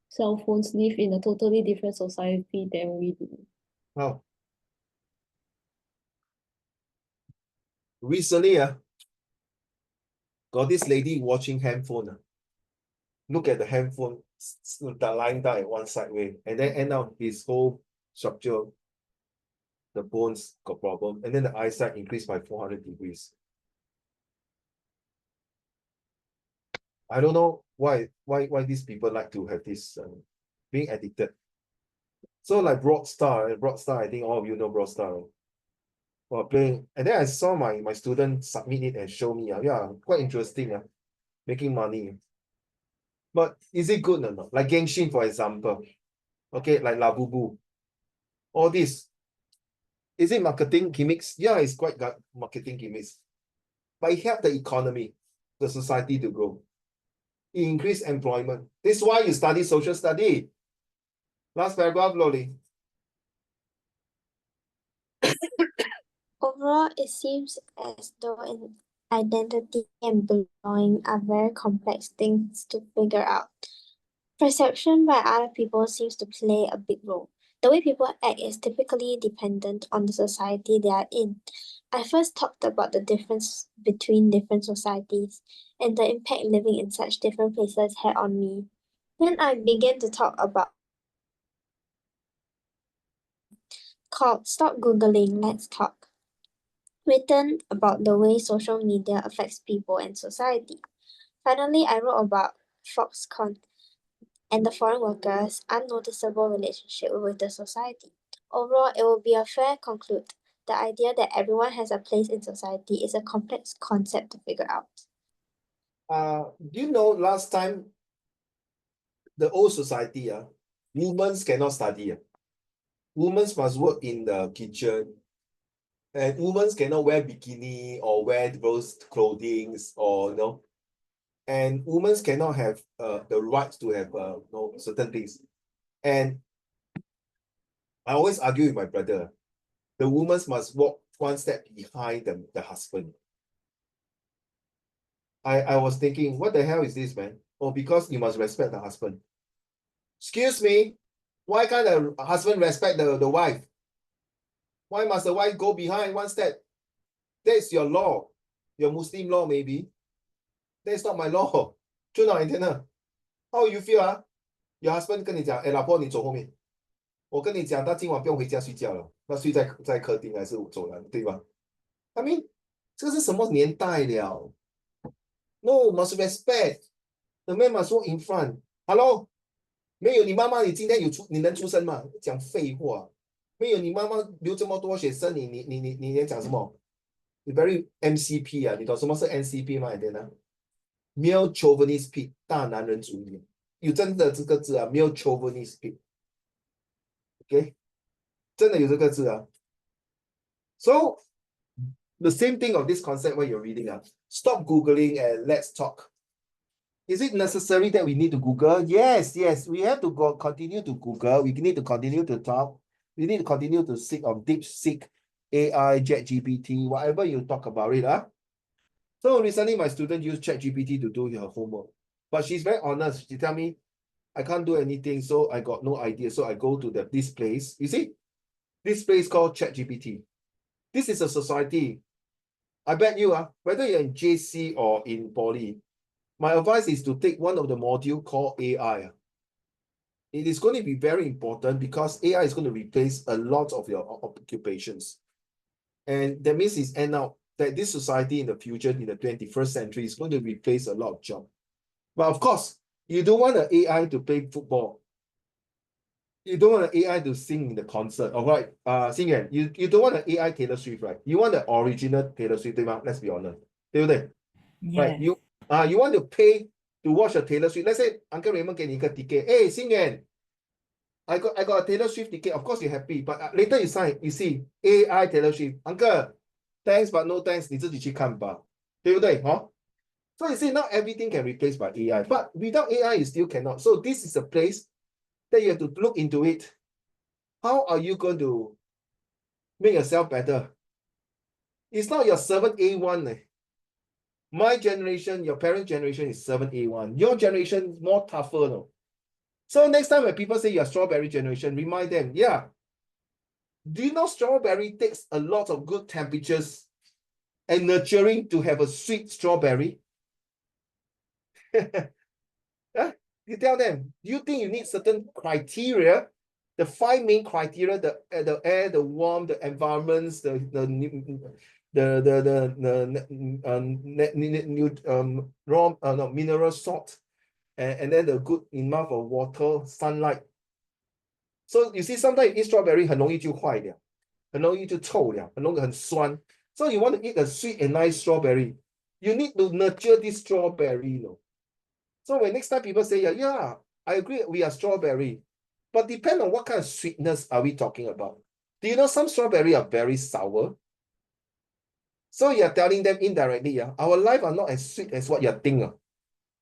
[SPEAKER 2] cell phones live in a totally different society than we do.
[SPEAKER 1] Oh. Recently, got this lady watching handphone. Look at the handphone, lying down at one side way, and then end up his whole structure, the bones got problem, and then the eyesight increased by 400 degrees. I don't know why these people like to have this being addicted. So like Broadstar, I think all of you know Broadstar. Well, playing, and then I saw my student submit it and show me. Yeah, quite interesting. Making money. But is it good or not? Like Genshin, for example. Okay, like Labubu. All this. Is it marketing gimmicks? Yeah, it's quite got marketing gimmicks. But it helped the economy, the society to grow. It increased employment. This is why you study social study. Last paragraph, Loli.
[SPEAKER 7] Overall, it seems as though identity and belonging are very complex things to figure out. Perception by other people seems to play a big role. The way people act is typically dependent on the society they are in. I first talked about the difference between different societies and the impact living in such different places had on me. Then I began to talk about called Stop Googling, Let's Talk, written about the way social media affects people and society. Finally, I wrote about Foxconn and the foreign workers' unnoticeable relationship with the society. Overall, it will be a fair conclude. The idea that everyone has a place in society is a complex concept to figure out.
[SPEAKER 1] Do you know last time the old society, women cannot study. Women must work in the kitchen. And women cannot wear bikini or wear those clothing or and women cannot have the rights to have certain things. And I always argue with my brother, the women must walk one step behind the husband. I was thinking, what the hell is this, man? Oh, because you must respect the husband. Excuse me, why can't the husband respect the wife? Why must the wife go behind one step? That's your law, your Muslim law maybe. That's not my law. True not, antenna? How you feel, ah? Your husband 跟你讲，哎，老婆你走后面。我跟你讲，他今晚不用回家睡觉了，那睡在客厅还是走廊，对吧？I mean，这是什么年代了？No, must respect. The man must walk in front. Hello，没有你妈妈，你今天你能出声吗？讲废话。没有你妈妈留这么多学生，你在讲什么？你 very MCP 啊？你懂什么是 NCP 吗？对呢 ？Male chauvinistic 大男人主义，有真的这个字啊 ，male chauvinistic。OK， 真的有这个字啊。So the same thing of this concept when you're reading. Stop Googling and let's talk. Is it necessary that we need to Google? Yes, we have to continue to Google. We need to continue to talk. We need to continue to seek of deep seek AI, ChatGPT, whatever you talk about it. So recently my student used ChatGPT to do her homework. But she's very honest. She tell me, I can't do anything, so I got no idea. So I go to this place. You see, this place called ChatGPT. This is a society. I bet you, whether you're in JC or in Poly, my advice is to take one of the module called AI. It is going to be very important because AI is going to replace a lot of your occupations. And that means it's end up that this society in the future, in the 21st century, is going to replace a lot of jobs. But of course, you don't want an AI to play football. You don't want an AI to sing in the concert. All right, Xing Yuan, you don't want an AI Taylor Swift, right? You want the original Taylor Swift, 对吗? Let's be honest. 对不对? Right,
[SPEAKER 4] Yes.
[SPEAKER 1] you want to pay to watch a Taylor Swift. Let's say Uncle Raymond 给你一个 ticket. Hey, Xing Yuan, I got a Taylor Swift ticket. Of course you're happy, but later you sign, you see AI Taylor Swift. Uncle, thanks but no thanks. 你自己去看吧，对不对？So you see, not everything can replace by AI, but without AI, you still cannot. So this is a place that you have to look into it. How are you going to make yourself better? It's not your 7A1. My generation, your parent generation is 7A1. Your generation is more tougher. No? So next time when people say you're strawberry generation, remind them, yeah. Do you know strawberry takes a lot of good temperatures and nurturing to have a sweet strawberry? You tell them, do you think you need certain criteria? The 5 main criteria: the air, the warmth, the environments, the mineral salt, and then the good enough of water, sunlight. So you see, sometimes you eat strawberry 很容易就坏了，很容易就臭了，很酸。So you want to eat a sweet and nice strawberry, you need to nurture this strawberry, you know. So when next time people say, yeah, I agree, we are strawberry, but depend on what kind of sweetness are we talking about. Do you know some strawberry are very sour? So you're telling them indirectly, our life are not as sweet as what you think.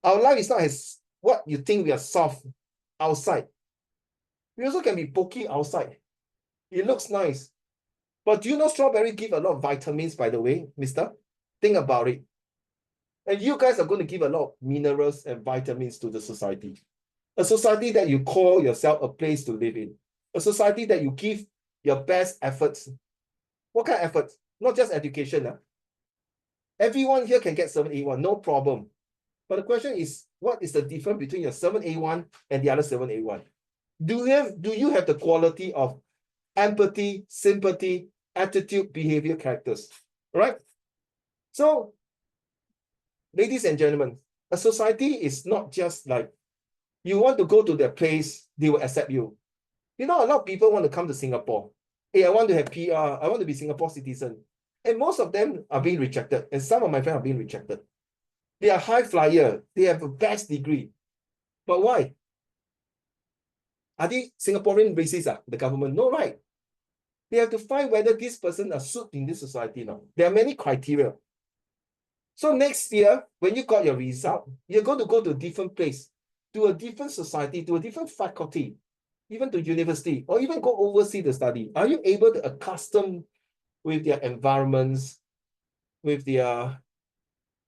[SPEAKER 1] Our life is not as what you think we are soft outside. We also can be pokey outside. It looks nice. But do you know strawberry give a lot of vitamins, by the way, mister? Think about it. And you guys are going to give a lot of minerals and vitamins to the society. A society that you call yourself a place to live in. A society that you give your best efforts. What kind of efforts? Not just education. Everyone here can get 7A1, no problem. But the question is, what is the difference between your 7A1 and the other 7A1? Do you have the quality of empathy, sympathy, attitude, behavior, characters? Right? So, ladies and gentlemen, a society is not just like you want to go to their place, they will accept you. You know, a lot of people want to come to Singapore. Hey, I want to have PR. I want to be Singapore citizen. And most of them are being rejected. And some of my friends are being rejected. They are high flyer. They have a best degree. But why? Are they Singaporean racists? The government? No, right. They have to find whether this person is suited in this society now. There are many criteria. So next year, when you got your result, you're going to go to a different place, to a different society, to a different faculty, even to university, or even go overseas to study. Are you able to accustom with their environments, with their,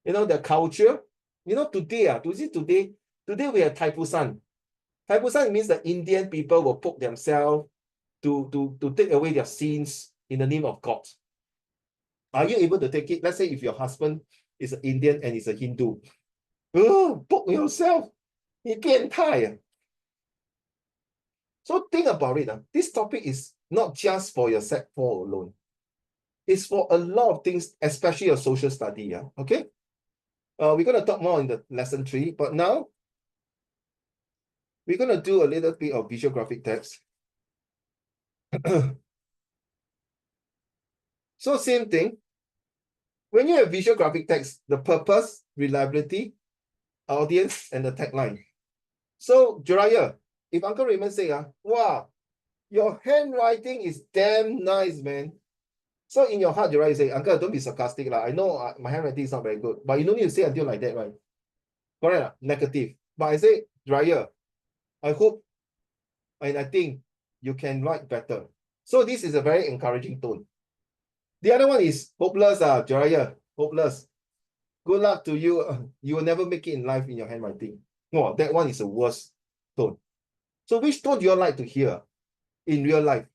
[SPEAKER 1] their culture? Today we have Taipusan. Taipusan means the Indian people will poke themselves to take away their sins in the name of God. Are you able to take it? Let's say if your husband is an Indian and is a Hindu. Oh, poke yourself. You get tired. So think about it. This topic is not just for your Sec 4 alone. It's for a lot of things, especially your social study. Okay? We're going to talk more in the lesson 3, but now we're going to do a little bit of visual graphic text. So same thing. When you have visual graphic text, the purpose, reliability, audience, and the tagline. So, Jiraiya, if Uncle Raymond say, wow, your handwriting is damn nice, man. So in your heart, Jiraiya say, Uncle, don't be sarcastic. I know my handwriting is not very good, but you don't need to say until like that, right? Correct, negative. But I say, Jiraiya, I hope and I think you can write better. So this is a very encouraging tone. The other one is hopeless, Jiraiya, hopeless. Good luck to you. You will never make it in life in your handwriting. No, that one is the worst tone. So which tone do you like to hear in real life?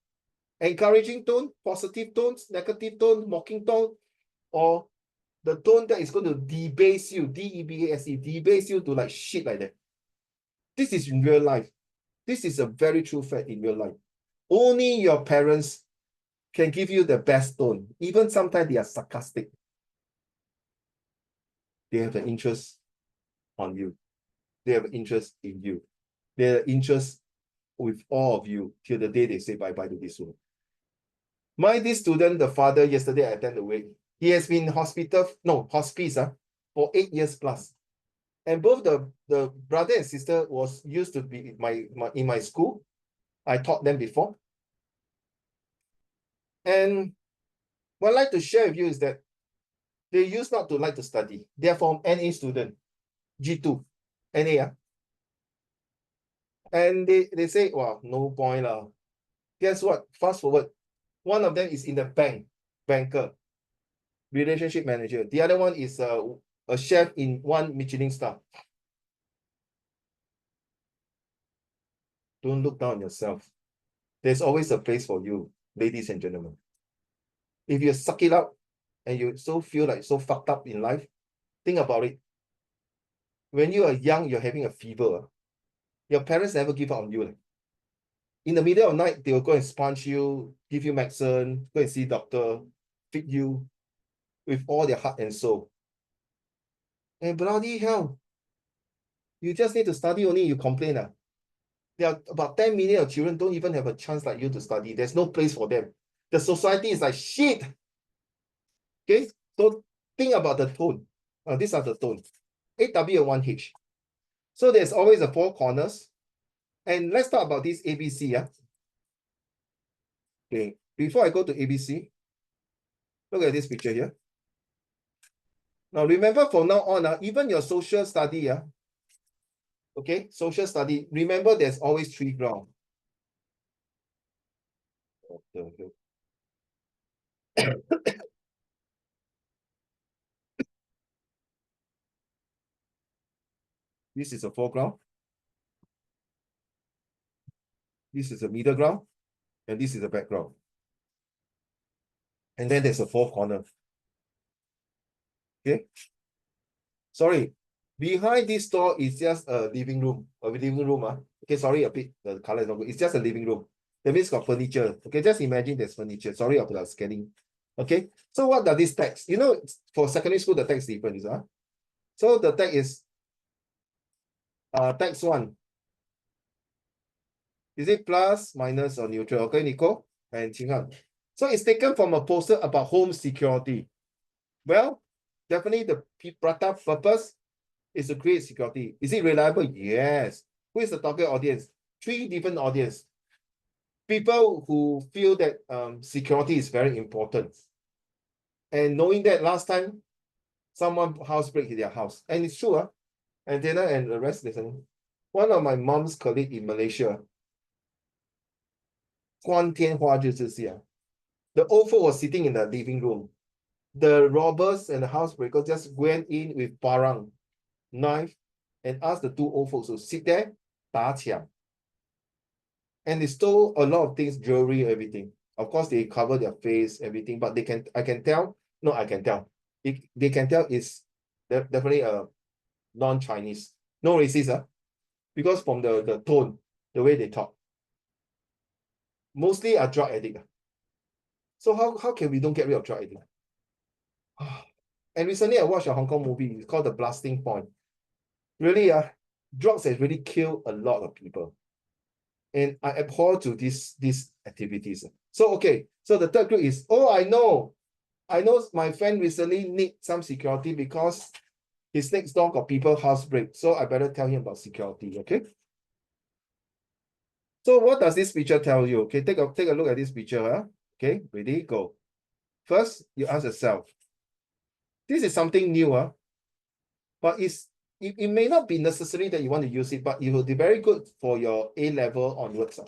[SPEAKER 1] Encouraging tone, positive tones, negative tone, mocking tone, or the tone that is going to debase you, D-E-B-A-S-E, debase you to like shit like that. This is in real life. This is a very true fact in real life. Only your parents can give you the best tone. Even sometimes they are sarcastic. They have an interest on you. They have an interest in you. They have an interest with all of you till the day they say bye-bye to this world. This student, the father, yesterday I attended the wake. He has been in hospice for 8 years plus. And both the brother and sister was used to be in my school. I taught them before. And what I'd like to share with you is that they used not to like to study. They are from NA student, G2, NA. And they say, wow, no point. Guess what? Fast forward. One of them is in the banker, relationship manager. The other one is a chef in one Michelin star. Don't look down on yourself. There's always a place for you, ladies and gentlemen. If you suck it up and you feel like so fucked up in life, think about it. When you are young, you're having a fever. Your parents never give up on you. In the middle of the night, they will go and sponge you, give you medicine, go and see doctor, feed you with all their heart and soul. And bloody hell, you just need to study only, you complain. There are about 10 million of children don't even have a chance like you to study. There's no place for them. The society is like shit. Okay, so think about the tone. These are the tones. 8W and 1H. So there's always the 4 corners. And let's talk about this ABC. Okay, before I go to ABC, look at this picture here. Now remember from now on, even your social study, okay, social study, remember there's always 3 ground. This is a foreground. This is a middle ground. And this is the background. And then there's a 4th corner. Okay. Sorry. Behind this door is just a living room. Okay, sorry, a bit the color is not good. It's just a living room. That means got furniture. Okay, just imagine there's furniture. Sorry about the scanning. Okay. So what does this text? For secondary school, the text is different. So the text is text 1. Is it plus, minus, or neutral? Okay, Nico and Qinghan. So it's taken from a poster about home security. Well, definitely the purpose is to create security. Is it reliable? Yes. Who is the target audience? 3 different audience. People who feel that security is very important. And knowing that last time, someone housebreak their house. And it's true, antenna and the rest listening. One of my mom's colleague in Malaysia, 光天化日之下, the old folk was sitting in the living room. The robbers and the housebreakers just went in with parang, knife, and asked the two old folks to sit there, 打抢. And they stole a lot of things, jewelry, everything. Of course, they cover their face, everything, but I can tell. They can tell it's definitely a non-Chinese, no racist, because from the tone, the way they talk. Mostly are drug addict. So how can we don't get rid of drug addict? And recently I watched a Hong Kong movie, it's called The Blasting Point. Really, drugs has really killed a lot of people. And I abhor to these activities. So okay, so the third group is, I know my friend recently need some security because his next door got people housebreak. So I better tell him about security, okay? So what does this picture tell you? Okay, take a look at this picture. Okay, ready, go. First, you ask yourself, this is something new, but it may not be necessary that you want to use it, but it will be very good for your A-level onwards.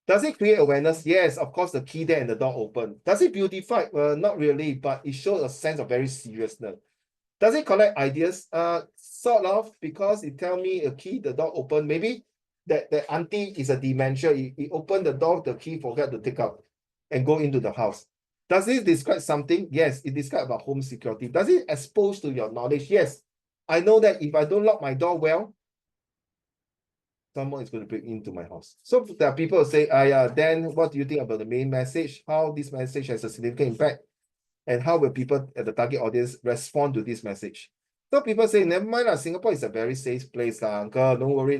[SPEAKER 1] Does it create awareness? Yes, of course, the key there and the door open. Does it beautify? Not really, but it shows a sense of very seriousness. Does it collect ideas? Sort of, because it tell me a key, the door open. Maybe that auntie is a dementia. He opened the door, the key forgot to take out and go into the house. Does this describe something? Yes, it describes about home security. Does it expose to your knowledge? Yes. I know that if I don't lock my door well, someone is going to break into my house. So there are people who say, then what do you think about the main message? How this message has a significant impact? And how will people at the target audience respond to this message? So people say, never mind, Singapore is a very safe place, uncle, don't worry.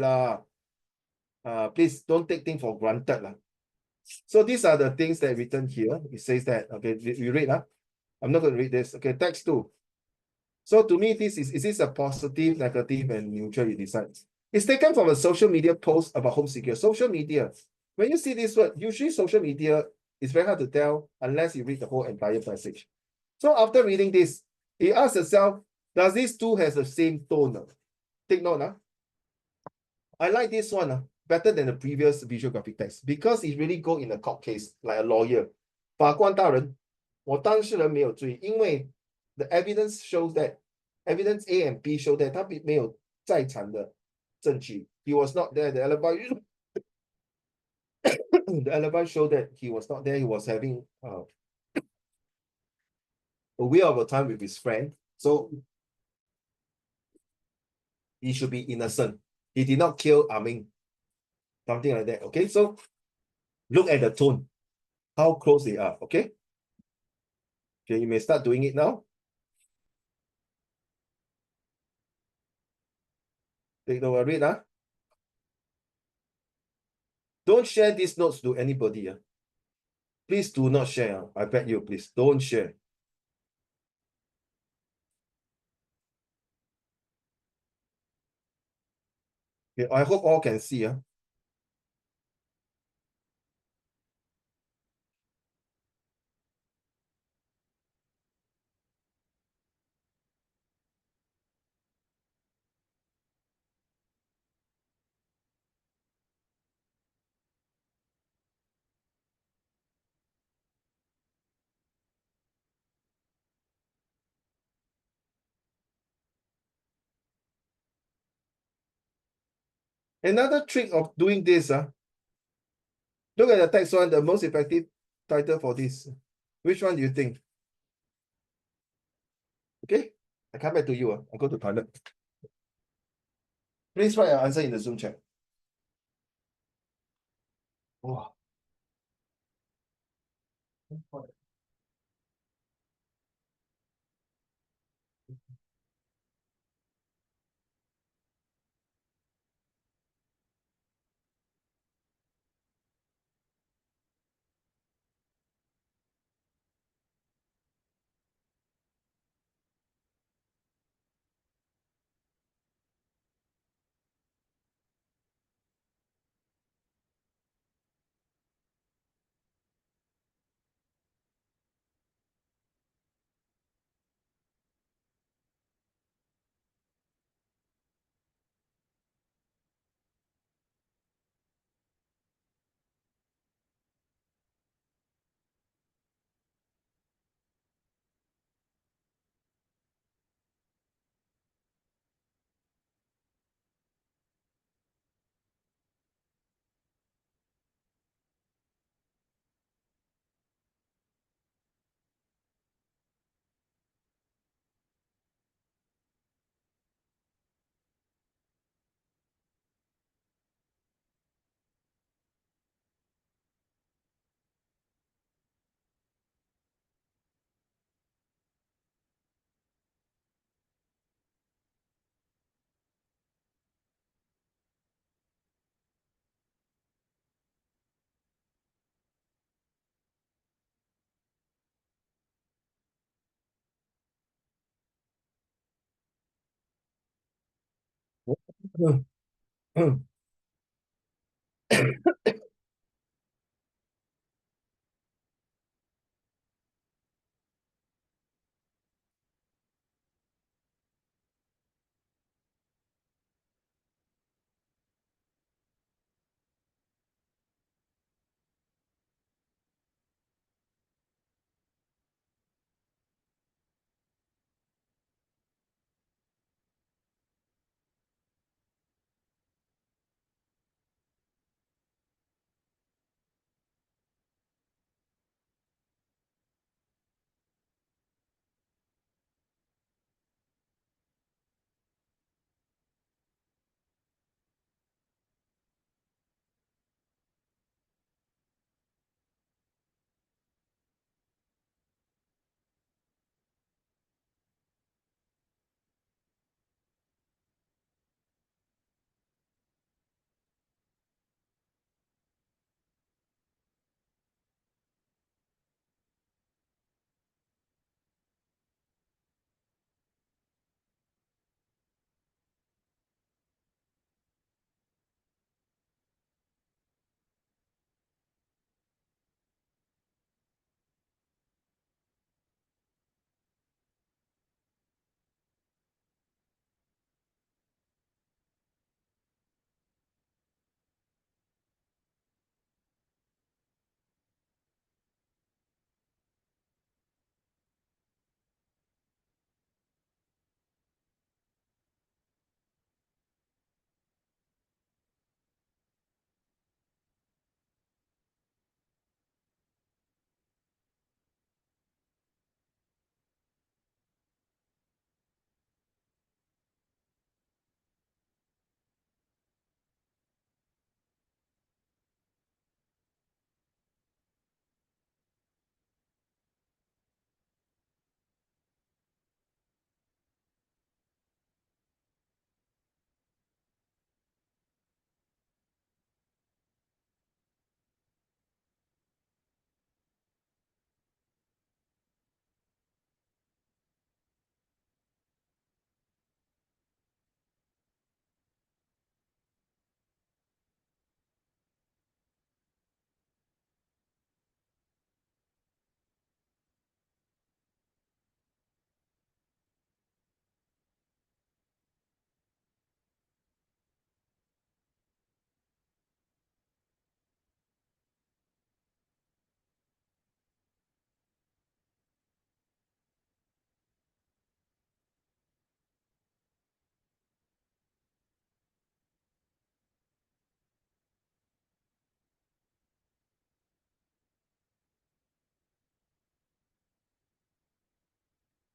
[SPEAKER 1] Please don't take things for granted. So these are the things that are written here. It says that, okay, you read. I'm not going to read this. Okay, text 2. So to me, is this a positive, negative, and neutral? You decide. It's taken from a social media post about home security. Social media. When you see this word, usually social media is very hard to tell unless you read the whole entire passage. So after reading this, you ask yourself, does this two has the same tone? Take note. I like this one better than the previous visual graphic text because it really go in a court case like a lawyer. 法官大人，我当事人没有罪，因为 the evidence shows that evidence A and B show that 他没有在场的证据。He was not there. The alibi, the alibi showed that he was not there. He was having a wheel of a time with his friend. So he should be innocent. He did not kill Amin. Something like that. Okay, so look at the tone. How close they are. Okay. Okay, you may start doing it now. Take the read. Don't share these notes to anybody. Please do not share. I beg you, please don't share. Okay, I hope all can see. Another trick of doing this, look at the text one, the most effective title for this. Which one do you think? Okay, I come back to you. I go to toilet. Please write your answer in the Zoom chat. Wow.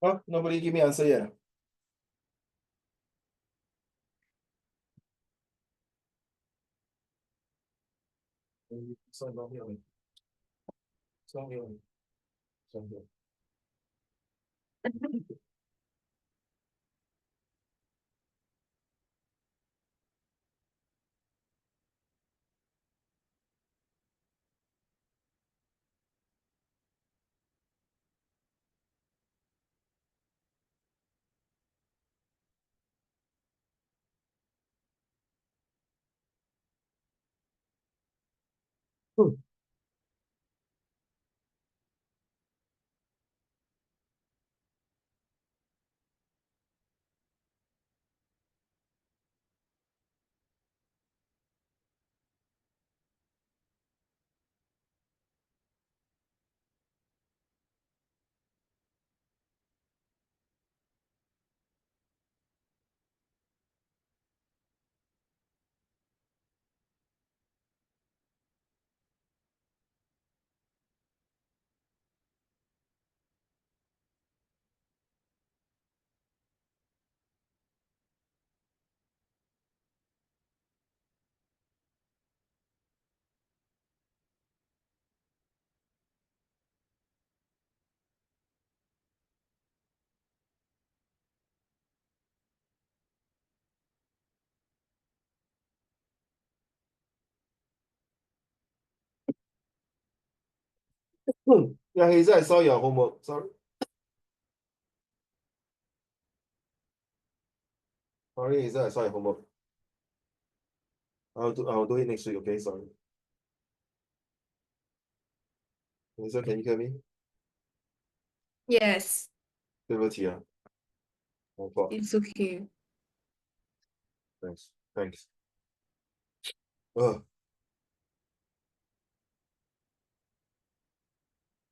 [SPEAKER 1] Huh? Nobody give me answer yet. Song here. Song here. Song here. Yeah, Hazel, I saw your homework. Sorry. Sorry, Hazel, I saw your homework. I'll do it next week, okay? Sorry. Hazel, can you hear me?
[SPEAKER 3] Yes,
[SPEAKER 1] 对不起啊，我错，
[SPEAKER 3] it's okay.
[SPEAKER 1] thanks, thanks.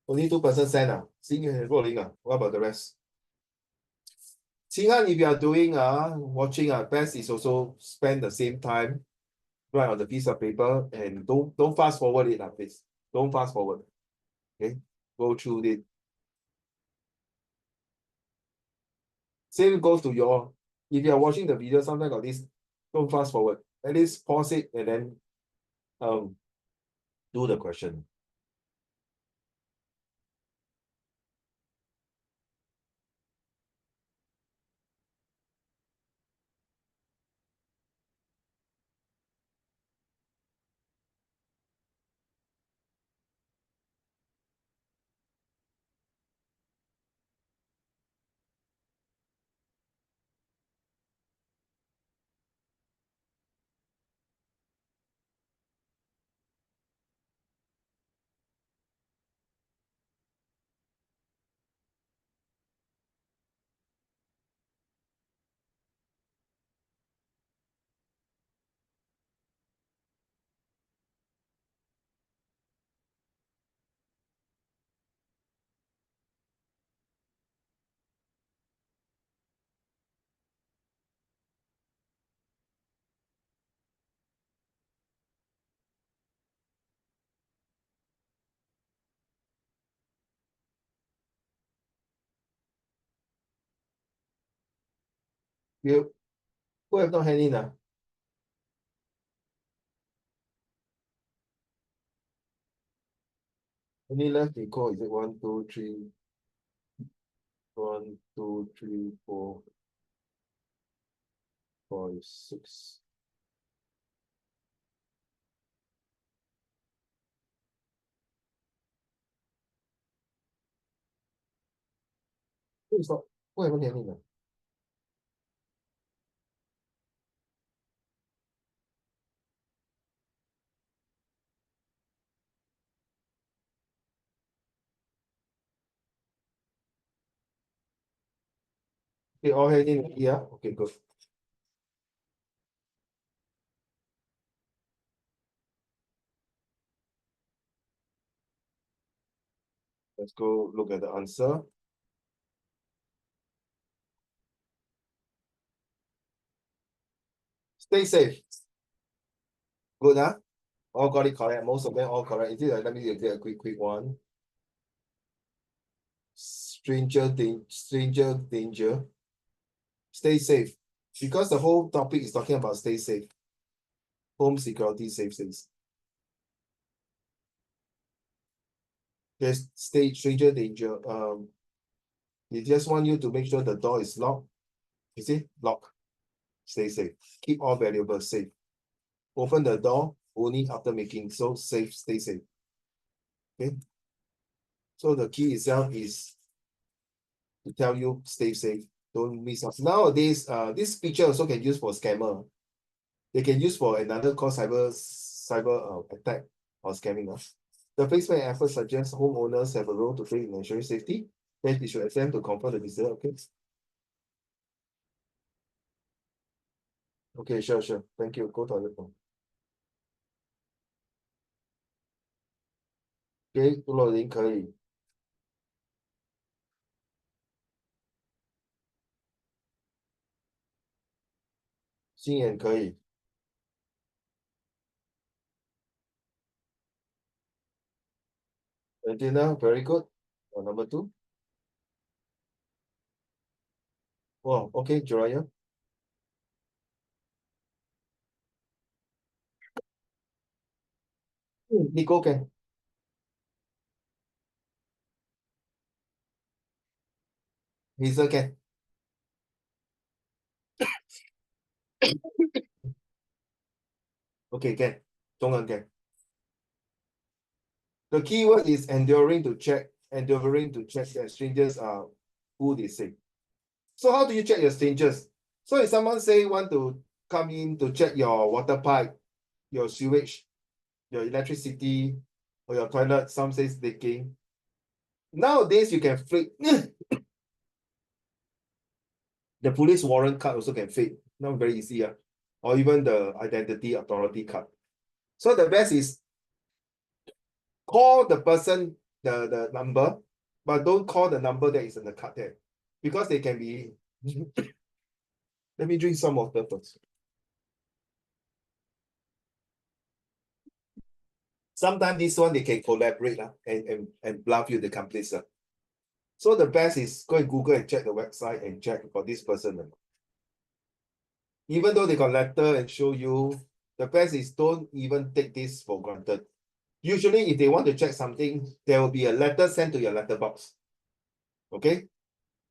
[SPEAKER 1] Only 2% send ah. Xing and Rolling ah. What about the rest? Xinghan, if you are doing watching best is also spend the same time, write on the piece of paper and don't fast forward it please. Don't fast forward. Okay, go through it. Same goes to your, if you are watching the video, sometimes got this, don't fast forward. At least pause it and then do the question. You who have not hand in Only left equal is it 1, 2, 3, 1, 2, 3, 4, 5, 6. Who is not? Who haven't hand in Okay, all hand in. Yeah. Okay, good. Let's go look at the answer. Stay safe. Good, huh? All got it correct. Most of them all correct. Is it? Let me get a quick one. Stranger danger. Stay safe. Because the whole topic is talking about stay safe. Home security, safe space. There's stranger danger. They just want you to make sure the door is locked. You see? Lock. Stay safe. Keep all valuables safe. Open the door only after making so safe, stay safe. Okay. So the key itself is to tell you stay safe. Don't miss out. Nowadays, this picture also can use for scammer. They can use for another called cyber attack or scamming us. The placement effort suggests homeowners have a role to play in ensuring safety. Then they should attempt to confirm the visitor. Okay. Okay, sure. Thank you. Go toilet now. Okay, 不漏零可以，心眼可以。Antenna, very good. Number 2. Wow, okay, Jiraya. Nico can. Hazel can. Okay, can. Zhonghan can. The keyword is enduring to check that strangers are who they say. So how do you check your strangers? So if someone say want to come in to check your water pipe, your sewage, your electricity, or your toilet, some says leaking. Nowadays you can fake the police warrant card also can fake. Now very easy, or even the identity authority card. So the best is call the person, the number, but don't call the number that is in the card there, because they can be. Let me drink some water first. Sometimes this one they can collaborate and bluff you the companies. So the best is go and Google and check the website and check for this person. Even though they got letter and show you, the best is don't even take this for granted. Usually, if they want to check something, there will be a letter sent to your letterbox. Okay?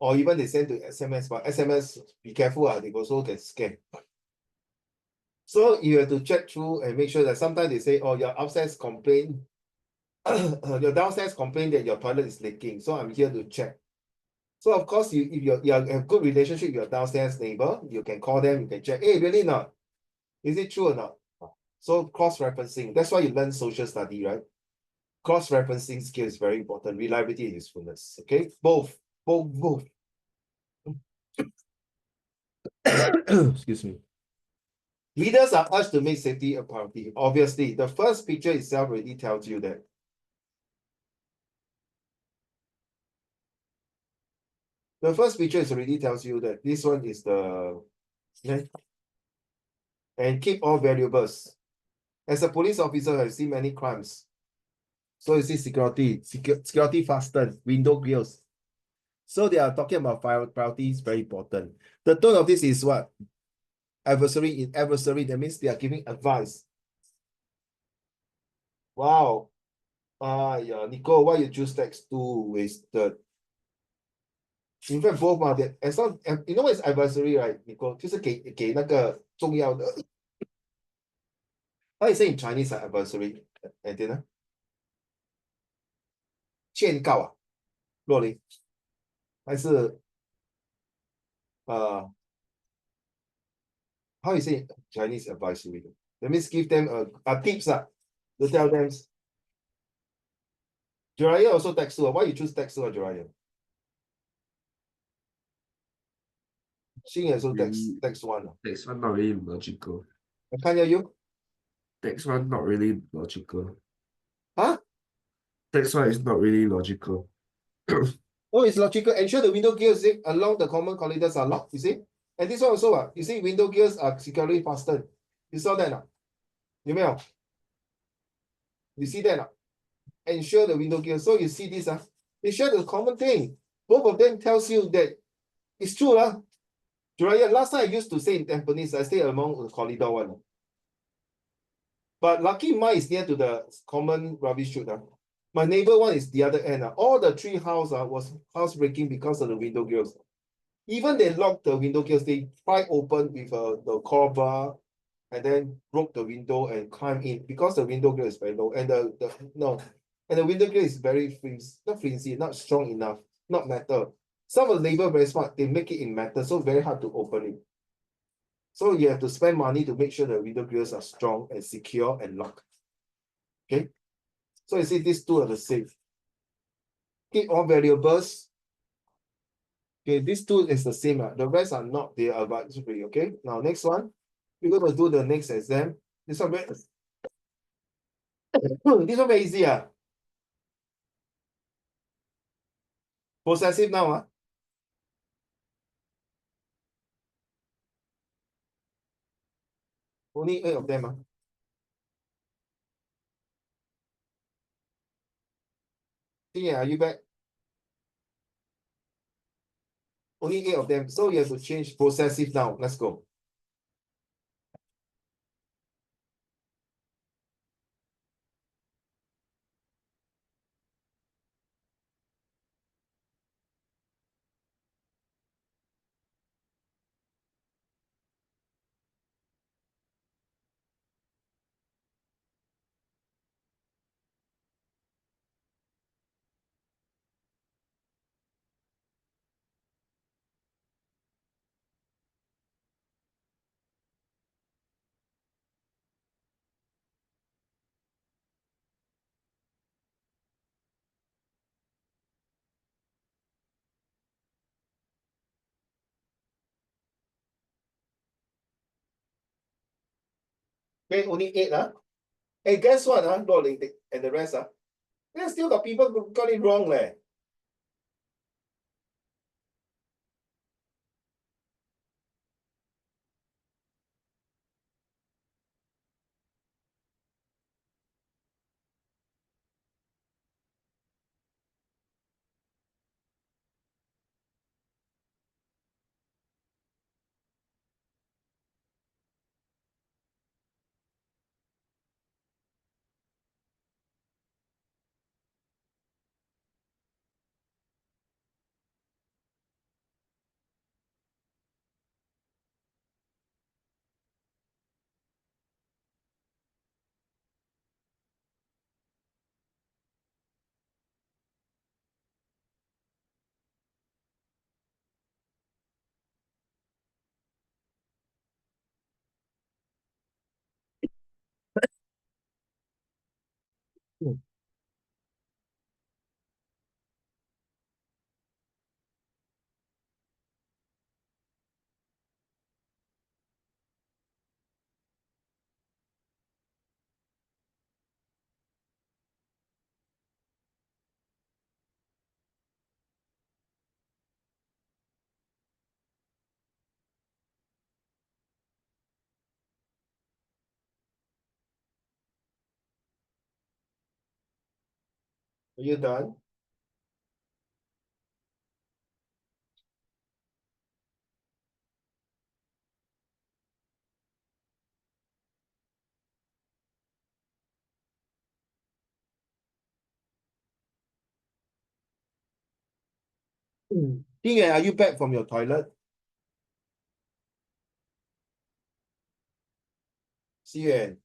[SPEAKER 1] Or even they send to SMS, but SMS, be careful, they also can scam. So you have to check through and make sure that sometimes they say, oh, your upstairs complain, your downstairs complain that your toilet is leaking. So I'm here to check. So of course, if you have good relationship with your downstairs neighbor, you can call them, you can check, hey, really not? Is it true or not? So cross-referencing, that's why you learn social study, right? Cross-referencing skill is very important. Reliability and usefulness. Okay, both. Excuse me. Leaders are urged to make safety a priority. Obviously, the first picture itself already tells you that. The first picture is already tells you that this one is the. And keep all valuables. As a police officer, I've seen many crimes. So you see security fastened, window grills. So they are talking about priorities, very important. The tone of this is what? Adversary, that means they are giving advice. Wow. Yeah, Nicole, why you choose text 2 wasted? In fact, both are that as long you know what is adversary, right, Nicole? 就是给那个重要的。How you say in Chinese adversary? Antenna? 劝告啊，若琳，还是how you say Chinese advisory? That means give them a tips to tell them. Jiraiya also text 2. Why you choose text 2 or Jiraiya? Xing also text 1.
[SPEAKER 8] Text one not really logical.
[SPEAKER 1] I can't hear you.
[SPEAKER 8] Text one not really logical.
[SPEAKER 1] Huh?
[SPEAKER 8] Text one is not really logical.
[SPEAKER 1] Oh, it's logical. Ensure the window grills along the common corridors are locked, you see? And this one also, you see window grills are securely fastened. You saw that now? You see that now? Ensure the window grills. So you see this, they share the common thing. Both of them tells you that it's true, Jiraiya, last time I used to stay in Tampines, I stay along the corridor one. But lucky mine is near to the common rubbish chute. My neighbor one is the other end. All the three house was housebreaking because of the window grills. Even they locked the window grills, they pry open with the crowbar and then broke the window and climb in because the window grill is very low and the window grill is very flimsy, not strong enough, not metal. Some of the neighbor very smart, they make it in metal, so very hard to open it. So you have to spend money to make sure the window grills are strong and secure and locked. Okay. So you see these two are the same. Keep all valuables. Okay, these two is the same. The rest are not, they are advisory. Okay. Now next one. We're going to do the next exam. This one very this one very easy. Possessive now. Only 8 of them. Yeah, are you back? Only 8 of them. So you have to change possessive now. Let's go. Okay, only 8, huh? And guess what, huh? And the rest, huh? There still got people who got it wrong, leh. Are you done? Ying, are you back from your toilet? Xiyuan,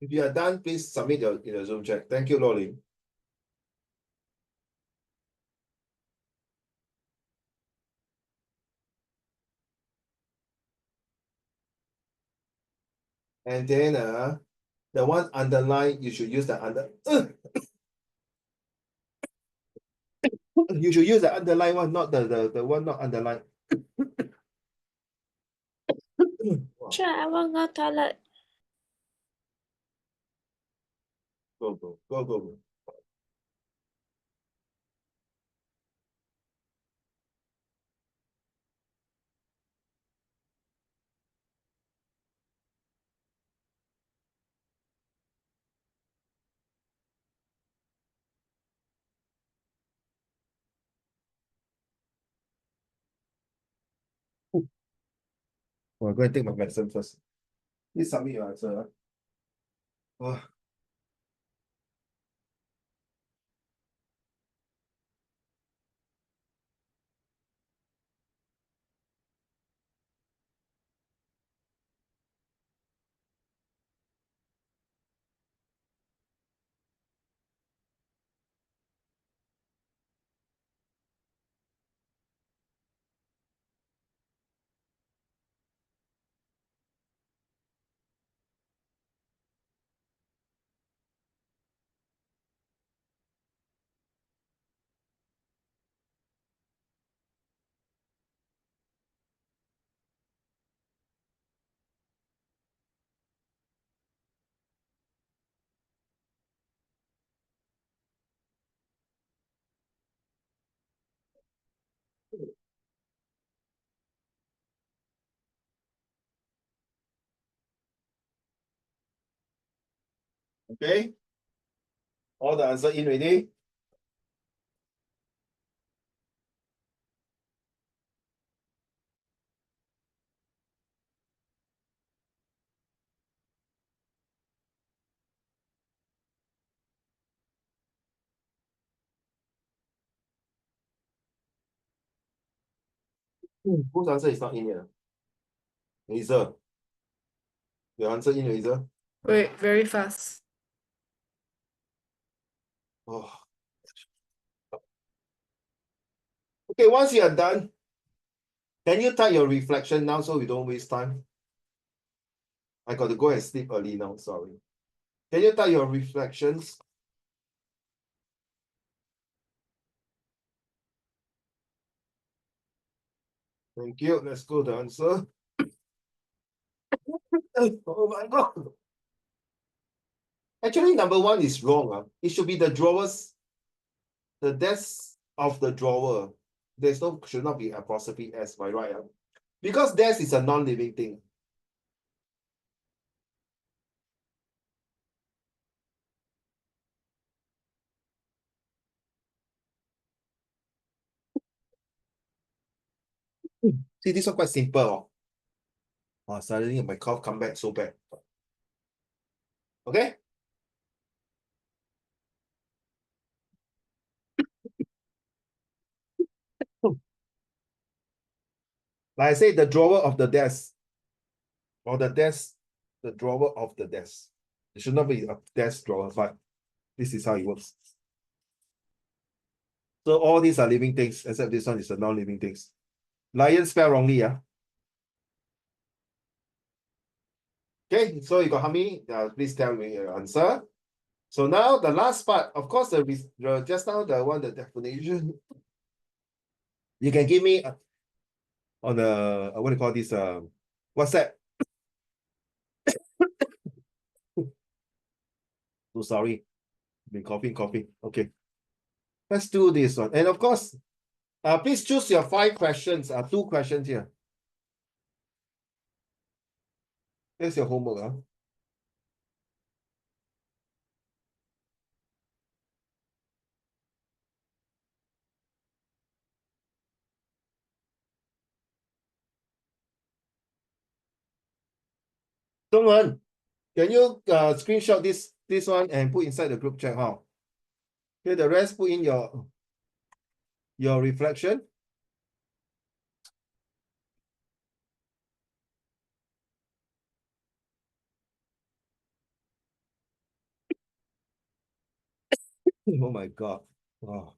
[SPEAKER 1] if you are done, please submit in the Zoom chat. Thank you, Loli. And then the one underline, you should use the you should use the underline one, not the one not underlined.
[SPEAKER 7] Sure, I will go toilet.
[SPEAKER 1] Go. Well, go and take my medicine first. Please submit your answer. Oh. Okay. All the answer in ready. Whose answer is not in here? Lisa. Your answer in, Lisa.
[SPEAKER 3] Wait, very fast.
[SPEAKER 1] Oh. Okay, once you are done, can you type your reflection now so we don't waste time? I got to go and sleep early now, sorry. Can you type your reflections? Thank you. Let's go to the answer. Oh my God. Actually, number one is wrong. It should be the drawers, the desk of the drawer. There's no, should not be apostrophe S, by right? Because desk is a non-living thing. See, this one quite simple. Oh, suddenly my cough come back so bad. Okay? Like I say, the drawer of the desk. Or the desk, the drawer of the desk. It should not be a desk drawer, but this is how it works. So all these are living things, except this one is a non-living things. Lion spelled wrongly, yeah. Okay, so you got how many? Please tell me your answer. So now the last part, of course, just now the one, the definition. You can give me on the what do you call this? WhatsApp. So sorry, been coughing. Okay, let's do this one. And of course, please choose your 5 questions. 2 questions here. Here's your homework. Dongwen, can you screenshot this one and put inside the group chat? How? Okay, the rest put in your reflection. Oh my God. Oh.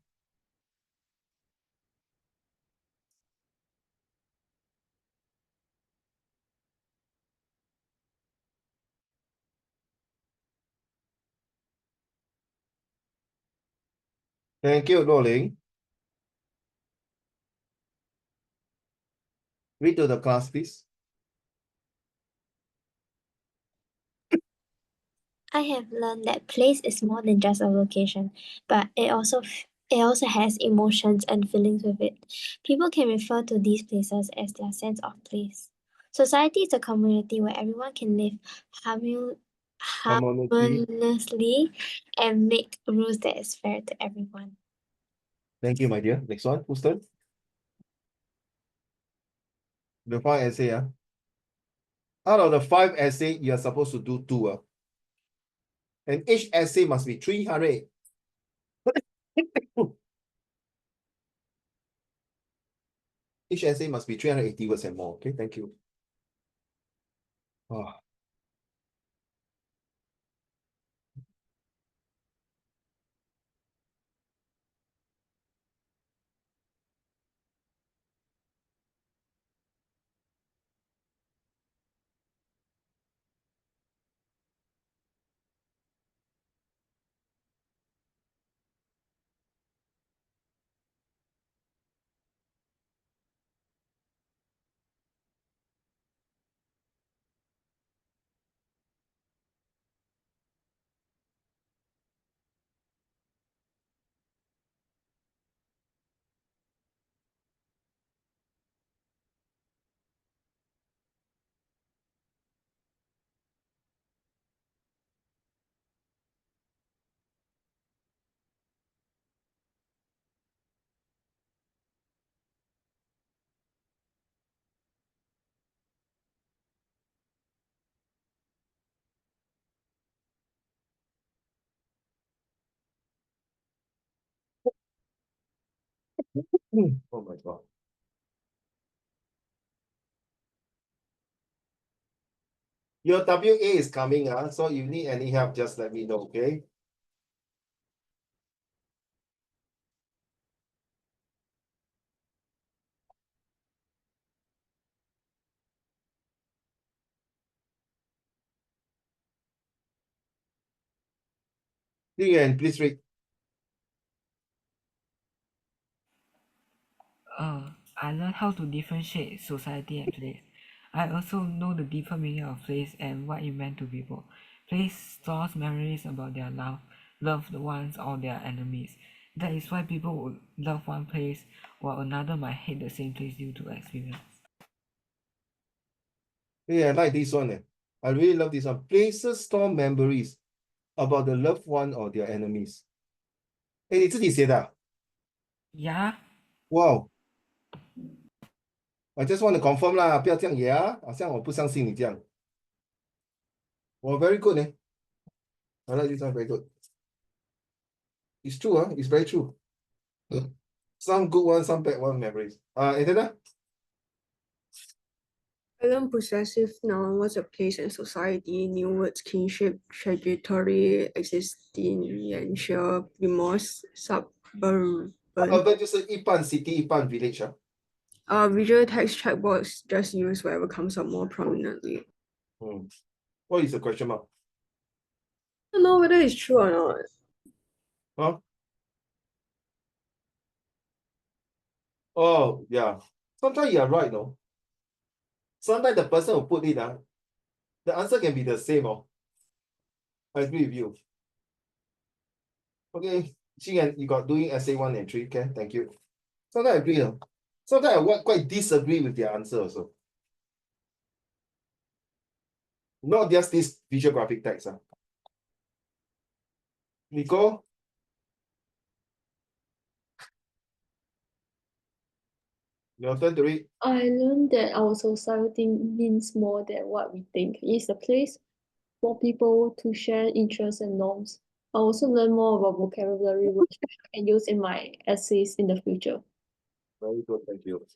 [SPEAKER 1] Thank you, Rolling. Read to the class, please.
[SPEAKER 7] I have learned that place is more than just a location, but it also has emotions and feelings with it. People can refer to these places as their sense of place. Society is a community where everyone can live harmoniously and make rules that is fair to everyone.
[SPEAKER 1] Thank you, my dear. Next one, who's turn? The 5 essay. Out of the 5 essay, you are supposed to do 2. And each essay must be 300. Each essay must be 380 words and more. Okay, thank you. Oh. Oh my God. Your WA is coming, so if you need any help, just let me know, okay? Please read.
[SPEAKER 4] I learned how to differentiate society and place. I also know the deeper meaning of place and what it meant to people. Place stores memories about their loved ones, or their enemies. That is why people would love one place while another might hate the same place due to experience.
[SPEAKER 1] Yeah, I like this one. I really love this one. Places store memories about the loved one or their enemies. 哎，你自己写的啊
[SPEAKER 4] Yeah,
[SPEAKER 1] Wow. I just want to confirm 啦，不要这样也啊，好像我不相信你这样。Oh, very good 呢。I like this one very good. It's true, it's very true. Some good ones, some bad one memories. Antenna?
[SPEAKER 6] I learned possessive noun, what's a place and society, new words, kinship, trajectory, existential, remorse, suburban.
[SPEAKER 1] Urban 就是一半 city 一半 village 啊。
[SPEAKER 6] Visual text chatbots just use whatever comes up more prominently.
[SPEAKER 1] What is the question mark?
[SPEAKER 6] I don't know whether it's true or not.
[SPEAKER 1] Huh? Oh, yeah. Sometimes you are right, no? Sometimes the person who put it, the answer can be the same, oh. I agree with you. Okay, Xingyan, you got doing essay 1 and 3, okay? Thank you. Sometimes I agree, no? Sometimes I quite disagree with their answer also. Not just this visual graphic text. Nico? Your turn to read.
[SPEAKER 2] I learned that our society means more than what we think. It's a place for people to share interests and norms. I also learned more about vocabulary which I can use in my essays in the future.
[SPEAKER 1] Very good, thank you.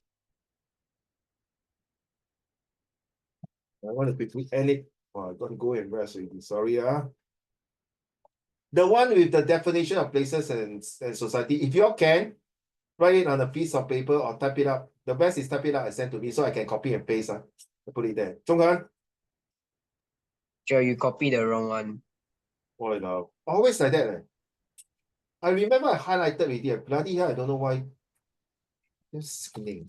[SPEAKER 1] I want to quickly end it. Oh, I got to go and rest already. Sorry. The one with the definition of places and society, if you all can, write it on a piece of paper or type it up. The best is type it up and send to me so I can copy and paste. Put it there. Zhonghan?
[SPEAKER 5] Sure, you copy the wrong one.
[SPEAKER 1] Oh, no. Always like that. I remember I highlighted already. Bloody hell, I don't know why. Just sickening.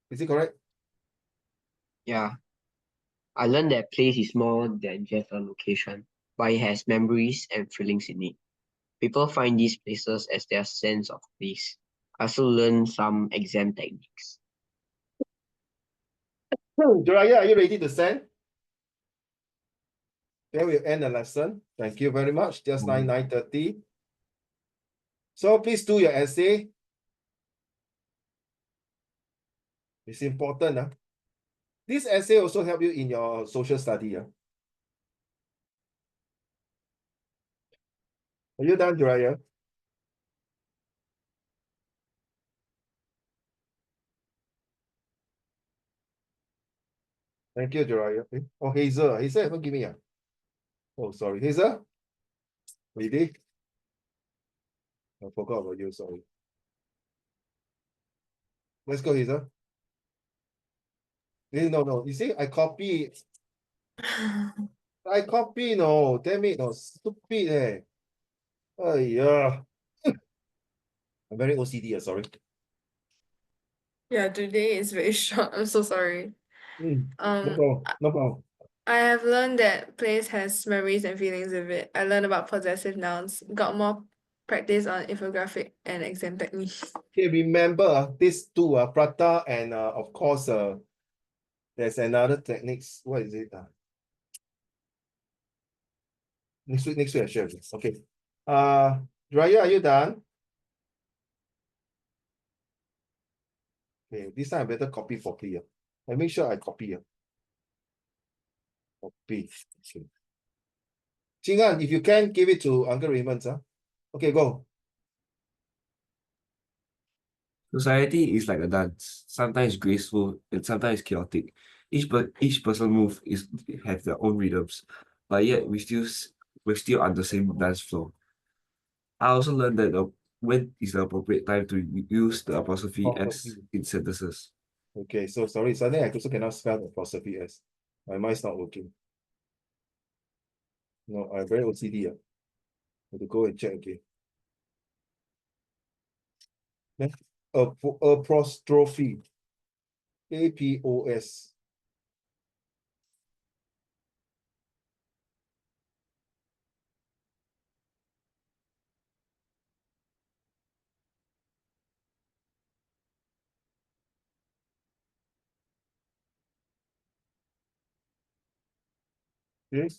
[SPEAKER 1] Is it correct?
[SPEAKER 5] Yeah. I learned that place is more than just a location, but it has memories and feelings in it. People find these places as their sense of place. I also learned some exam techniques.
[SPEAKER 1] Joraya, are you ready to send? Then we'll end the lesson. Thank you very much. Just 9:30. So please do your essay. It's important. This essay also help you in your social study. Are you done, Joraya? Thank you, Joraya. Oh, Hazel. Hazel, don't give me. Oh, sorry. Hazel? Ready? I forgot about you, sorry. Let's go, Hazel. No. You see, I copy. No. Damn it, no. Stupid, Oh, yeah. I'm very OCD, sorry.
[SPEAKER 3] Yeah, today is very short. I'm so sorry.
[SPEAKER 1] No problem. No problem.
[SPEAKER 3] I have learned that place has memories and feelings with it. I learned about possessive nouns, got more practice on infographic and exam techniques.
[SPEAKER 1] Okay, remember these two, prata and of course, there's another techniques. What is it? Next week I share this. Okay. Raya, are you done? Okay, this time I better copy properly. I make sure I copy. Copy. Okay. Chingan, if you can, give it to Uncle Raymond. Okay, go.
[SPEAKER 8] Society is like a dance, sometimes graceful and sometimes chaotic. Each person move have their own rhythms, but yet we're still on the same dance floor. I also learned that when is the appropriate time to use the apostrophe S in sentences.
[SPEAKER 1] Okay, so sorry, suddenly I also cannot spell the apostrophe S. My mind's not working. No, I'm very OCD. Have to go and check again. apostrophe. APOS. Okay.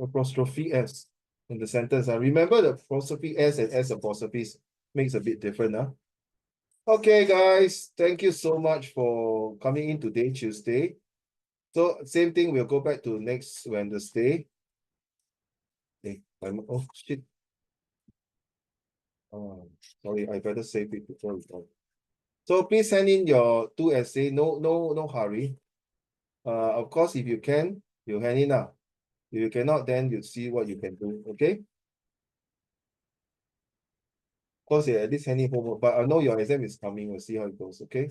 [SPEAKER 1] Apostrophe S in the sentence. Remember the apostrophe S and S apostrophes makes a bit different. Okay, guys, thank you so much for coming in today, Tuesday. So same thing, we'll go back to next Wednesday. Okay, oh shit. Oh, sorry, I better save it before we go. So please send in your 2 essay. No hurry. Of course, if you can, you hand in now. If you cannot, then you see what you can do. Okay. Of course, yeah, at least hand in homework. But I know your exam is coming. We'll see how it goes. Okay.